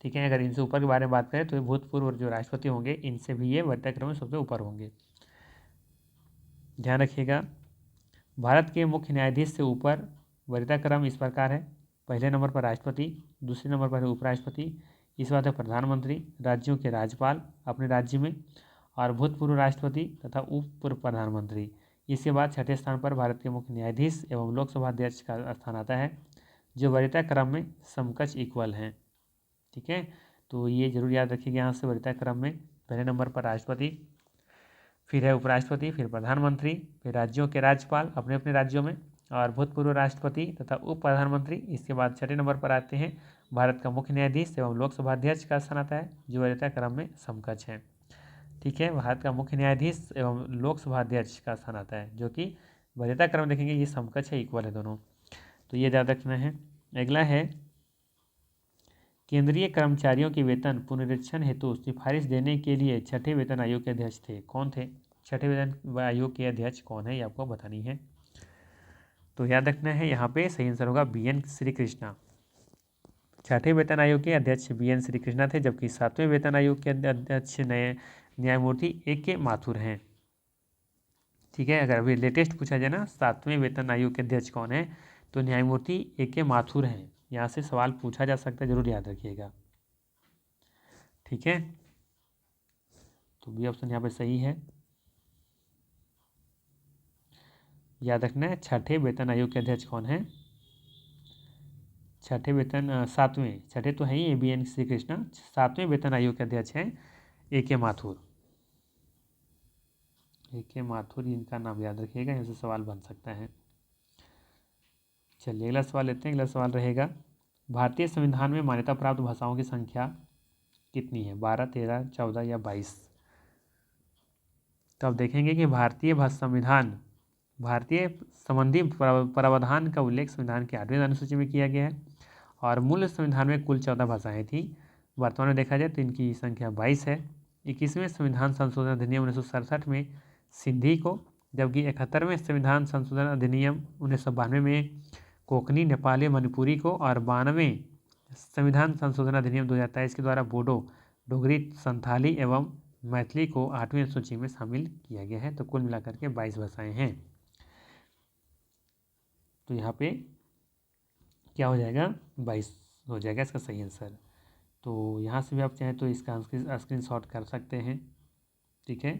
ठीक है, अगर इनसे ऊपर के बारे में बात करें तो भूतपूर्व जो राष्ट्रपति होंगे इनसे भी ये वरीयता क्रम में सबसे ऊपर होंगे। ध्यान रखिएगा, भारत के मुख्य न्यायाधीश से ऊपर वरीयता क्रम इस प्रकार है, पहले नंबर पर राष्ट्रपति, दूसरे नंबर पर उपराष्ट्रपति, इसके बाद है प्रधानमंत्री, राज्यों के राज्यपाल अपने राज्य में, और भूतपूर्व राष्ट्रपति तथा उप पूर्व प्रधानमंत्री। इसके बाद छठे स्थान पर भारत के मुख्य न्यायाधीश एवं लोकसभा अध्यक्ष का स्थान आता है, जो वरीयता क्रम में समकक्ष इक्वल हैं। ठीक है, तो ये जरूर याद रखिएगा, यहाँ से वरीयता क्रम में पहले नंबर पर राष्ट्रपति, फिर है उपराष्ट्रपति, फिर प्रधानमंत्री, फिर राज्यों के राज्यपाल अपने अपने राज्यों में, और भूतपूर्व राष्ट्रपति तथा उप प्रधानमंत्री। इसके बाद छठे नंबर पर आते हैं भारत का मुख्य न्यायाधीश एवं लोकसभा अध्यक्ष का स्थान आता है, जो वरीयता क्रम में समकक्ष है। ठीक है, भारत का मुख्य न्यायाधीश एवं लोकसभा अध्यक्ष का स्थान आता है, जो कि वरीयता क्रम देखेंगे ये समकक्ष है, इक्वल है दोनों, तो ये याद रखना है। अगला है केंद्रीय कर्मचारियों के वेतन पुनरीक्षण हेतु सिफारिश देने के लिए छठे वेतन आयोग के अध्यक्ष थे, कौन थे। छठे वेतन आयोग के अध्यक्ष कौन है, ये आपको बतानी है। तो याद रखना है, यहाँ पे सही आंसर होगा BN श्री कृष्णा। छठे वेतन आयोग के अध्यक्ष BN श्री कृष्णा थे, जबकि सातवें वेतन आयोग के अध्यक्ष नए न्यायमूर्ति AK माथुर हैं। ठीक है, अगर अभी लेटेस्ट पूछा जाए ना सातवें वेतन आयोग के अध्यक्ष कौन है, तो न्यायमूर्ति AK माथुर हैं। यहाँ से सवाल पूछा जा सकता है, जरूर याद रखिएगा। ठीक है, तो बी ऑप्शन यहाँ पे सही है। याद रखना है, छठे वेतन आयोग के अध्यक्ष कौन है, छठे वेतन सातवें, छठे तो है ही BN श्री कृष्णा, सातवें वेतन आयोग के अध्यक्ष हैं AK माथुर। AK माथुर, इनका नाम याद रखिएगा, यहाँ से सवाल बन सकता है। चलिए अगला सवाल लेते हैं। अगला सवाल रहेगा, भारतीय संविधान में मान्यता प्राप्त भाषाओं की संख्या कितनी है, 12, 13, 14 या 22। तो अब देखेंगे कि भारतीय संबंधी प्रावधान का उल्लेख संविधान के 8वें अनुसूची में किया गया है और मूल संविधान में कुल 14 भाषाएं थी। वर्तमान में देखा जाए तो इनकी संख्या 22 है। 21वें संविधान संशोधन अधिनियम 1967 में सिंधी को, जबकि 71वें संविधान संशोधन अधिनियम 1992 में कोंकणी, नेपाली, मणिपुरी को और 92वें संविधान संशोधन अधिनियम 2023 के द्वारा बोडो, डोगरी, संथाली एवं मैथिली को 8वीं अनुसूची में शामिल किया गया है। तो कुल मिलाकर के 22 भाषाएं हैं। तो यहाँ पे क्या हो जाएगा, 22 हो जाएगा इसका सही आंसर। तो यहाँ से भी आप चाहें तो इसका स्क्रीनशॉट कर सकते हैं। ठीक है,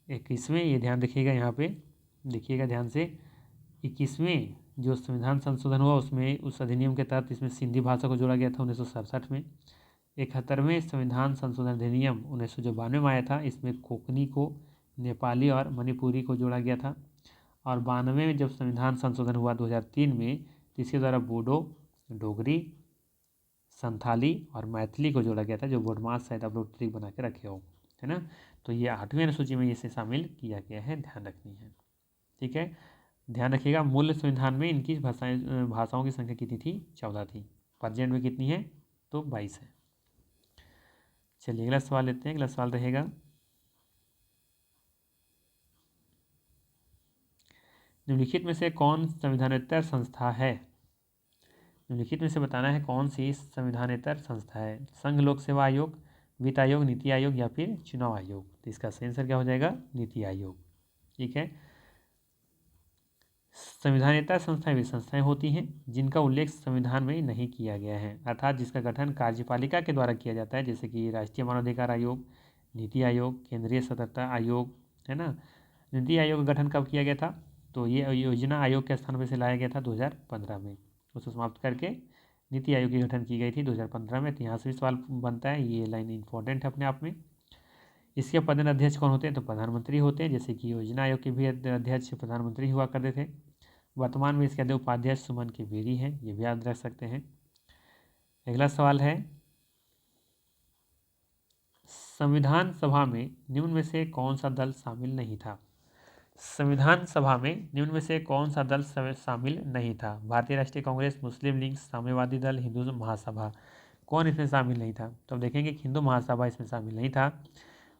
21वें, ये ध्यान रखिएगा, यहाँ पे देखिएगा ध्यान से, 21वें जो संविधान संशोधन हुआ उसमें उस अधिनियम के तहत इसमें सिंधी भाषा को जोड़ा गया था 1967 में। 71वें संविधान संशोधन अधिनियम 1992 में आया था, इसमें कोंकणी को, नेपाली और मणिपुरी को जोड़ा गया था। और 92 में जब संविधान संशोधन हुआ 2003 में, तो इसके द्वारा बोडो, डोगरी, संथाली और मैथिली को जोड़ा गया था, जो बोडमास शायद आप लोग ट्रिक बना के रखे हो, है ना। तो ये 8वीं अनुसूची में इसे शामिल किया गया है, ध्यान रखनी है। ठीक है, ध्यान रखिएगा, मूल संविधान में इनकी भाषाओं की संख्या कितनी थी, 14 थी। प्रेजेंट में कितनी है, तो 22 है। चलिए अगला सवाल लेते हैं। अगला सवाल रहेगा, निम्नलिखित में से कौन संविधानेतर संस्था है। निम्नलिखित में से बताना है कौन सी संविधानेतर संस्था है। संघ लोक सेवा आयोग, वित्त आयोग, नीति आयोग या फिर चुनाव आयोग। तो इसका सही आंसर क्या हो जाएगा, नीति आयोग। ठीक है, संविधानेतर संस्थाएं वे संस्थाएं होती हैं जिनका उल्लेख संविधान में नहीं किया गया है, अर्थात जिसका गठन कार्यपालिका के द्वारा किया जाता है, जैसे कि राष्ट्रीय मानवाधिकार आयोग, नीति आयोग, केंद्रीय सतर्कता आयोग, है ना। नीति आयोग का गठन कब किया गया था, तो ये योजना आयोग के स्थान पर से लाया गया था 2015 में, उसको समाप्त करके नीति आयोग की गठन की गई थी 2015 में। तो यहाँ से भी सवाल बनता है, ये लाइन इंपॉर्टेंट है अपने आप में। इसके पदेन अध्यक्ष कौन होते हैं, तो प्रधानमंत्री होते हैं, जैसे कि योजना आयोग के भी अध्यक्ष प्रधानमंत्री हुआ करते थे। वर्तमान में इसके उपाध्यक्ष सुमन के बेरी हैं, ये भी याद रख सकते हैं। अगला सवाल है, संविधान सभा में निम्न में से कौन सा दल शामिल नहीं था। संविधान सभा में निम्न में से कौन सा दल शामिल नहीं था। भारतीय राष्ट्रीय कांग्रेस, मुस्लिम लीग, साम्यवादी दल, हिंदू महासभा। कौन इसमें शामिल नहीं था, तो अब देखेंगे कि हिंदू महासभा इसमें शामिल नहीं था।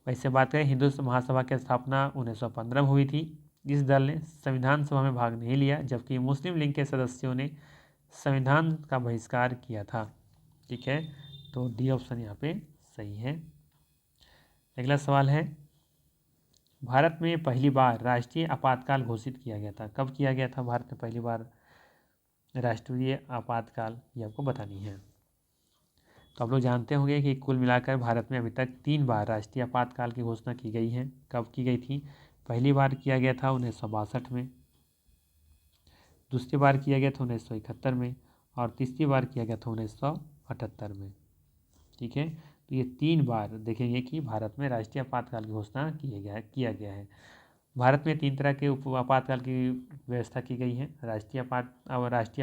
वैसे बात करें, हिंदू महासभा की स्थापना 1915 में हुई थी। इस दल ने संविधान सभा में भाग नहीं लिया, जबकि मुस्लिम लीग के सदस्यों ने संविधान का बहिष्कार किया था। ठीक है, तो डी ऑप्शन यहाँ पे सही है। अगला सवाल है, भारत में पहली बार राष्ट्रीय आपातकाल घोषित किया गया था। कब किया गया था भारत में पहली बार राष्ट्रीय आपातकाल, ये आपको बतानी है। तो आप लोग जानते होंगे कि कुल मिलाकर भारत में अभी तक 3 बार राष्ट्रीय आपातकाल की घोषणा की गई है। कब की गई थी, पहली बार किया गया था 1962 में, दूसरी बार किया गया था 1971 में और तीसरी बार किया गया था 1978 में। ठीक है, तो ये 3 बार देखेंगे कि भारत में राष्ट्रीय आपातकाल की घोषणा किया गया है। भारत में 3 तरह के आपातकाल की व्यवस्था की गई है, राष्ट्रीय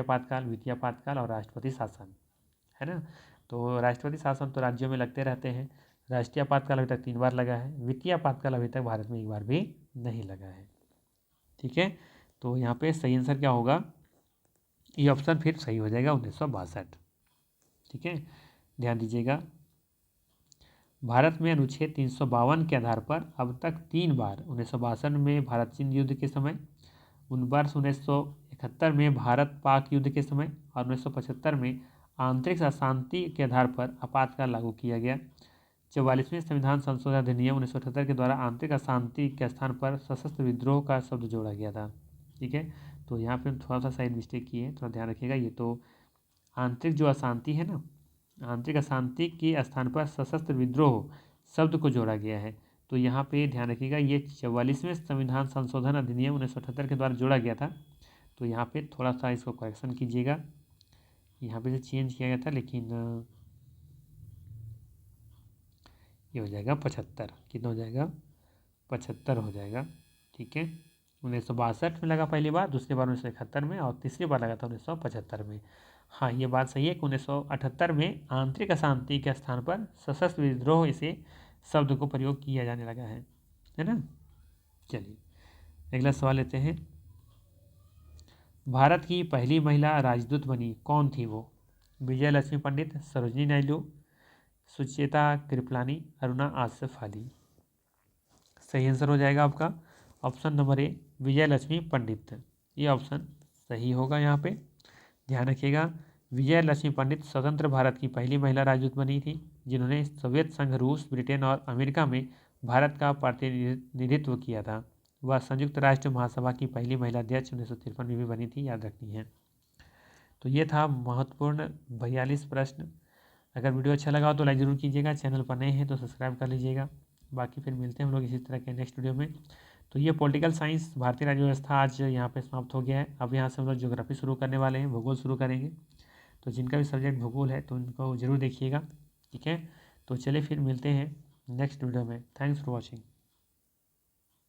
आपातकाल, वित्तीय आपातकाल और राष्ट्रपति शासन, है ना। तो राष्ट्रपति शासन तो राज्यों में लगते रहते हैं। राष्ट्रीय आपातकाल अभी तक 3 बार लगा है, वित्तीय आपातकाल अभी तक भारत में 1 बार भी नहीं लगा है। ठीक है, तो यहाँ पे सही आंसर क्या होगा, ये ऑप्शन फिर सही हो जाएगा 1962। ठीक है, ध्यान दीजिएगा। भारत में अनुच्छेद 352 के आधार पर अब तक 3 बार 1962 में भारत चीन युद्ध के समय, वर्ष 1971 में भारत पाक युद्ध के समय और 1975 में आंतरिक अशांति के आधार पर आपातकाल लागू किया गया। 44वें संविधान संशोधन अधिनियम 1978 के द्वारा आंतरिक अशांति के स्थान पर सशस्त्र विद्रोह का शब्द जोड़ा गया था। ठीक है, तो यहाँ पे हम थोड़ा सा साइड मिस्टेक किए हैं, थोड़ा ध्यान रखिएगा। ये तो आंतरिक जो अशांति है ना, आंतरिक अशांति के स्थान पर सशस्त्र विद्रोह शब्द को जोड़ा गया है। तो यहाँ पे ध्यान रखिएगा, ये 44वें संविधान संशोधन अधिनियम 1978 के द्वारा जोड़ा गया था। तो यहाँ पे थोड़ा सा इसको करेक्शन कीजिएगा, यहाँ पे से चेंज किया गया था, लेकिन ये हो जाएगा 75। कितना हो जाएगा? 75 हो जाएगा। ठीक है, 1962 में लगा पहली बार, दूसरी बार 1971 में और तीसरी बार लगा था 1975 में। हाँ, ये बात सही है कि 1978 में आंतरिक अशांति के स्थान पर सशस्त्र विद्रोह इसे शब्द को प्रयोग किया जाने लगा है ना। चलिए अगला सवाल लेते हैं। भारत की पहली महिला राजदूत बनी, कौन थी वो? विजय लक्ष्मी पंडित, सरोजिनी नायडू, सुचेता कृपलानी, अरुणा आसफ अली। सही आंसर हो जाएगा आपका ऑप्शन नंबर ए, विजय लक्ष्मी पंडित। ये ऑप्शन सही होगा। यहाँ पे ध्यान रखिएगा, विजय लक्ष्मी पंडित स्वतंत्र भारत की पहली महिला राजदूत बनी थी, जिन्होंने सोवियत संघ, रूस, ब्रिटेन और अमेरिका में भारत का प्रतिनिधित्व किया था। वह संयुक्त राष्ट्र महासभा की पहली महिला अध्यक्ष 1953 में भी बनी थी, याद रखनी है। तो ये था महत्वपूर्ण 42 प्रश्न। अगर वीडियो अच्छा लगा हो तो लाइक ज़रूर कीजिएगा, चैनल पर नए हैं तो सब्सक्राइब कर लीजिएगा। बाकी फिर मिलते हैं हम लोग इसी तरह के नेक्स्ट वीडियो में। तो ये पॉलिटिकल साइंस भारतीय राज्य व्यवस्था आज यहाँ पे समाप्त हो गया है। अब यहाँ से हम लोग ज्योग्राफी शुरू करने वाले हैं, भूगोल शुरू करेंगे। तो जिनका भी सब्जेक्ट भूगोल है तो उनको ज़रूर देखिएगा। ठीक है, तो चलिए फिर मिलते हैं नेक्स्ट वीडियो में। Thanks for watching.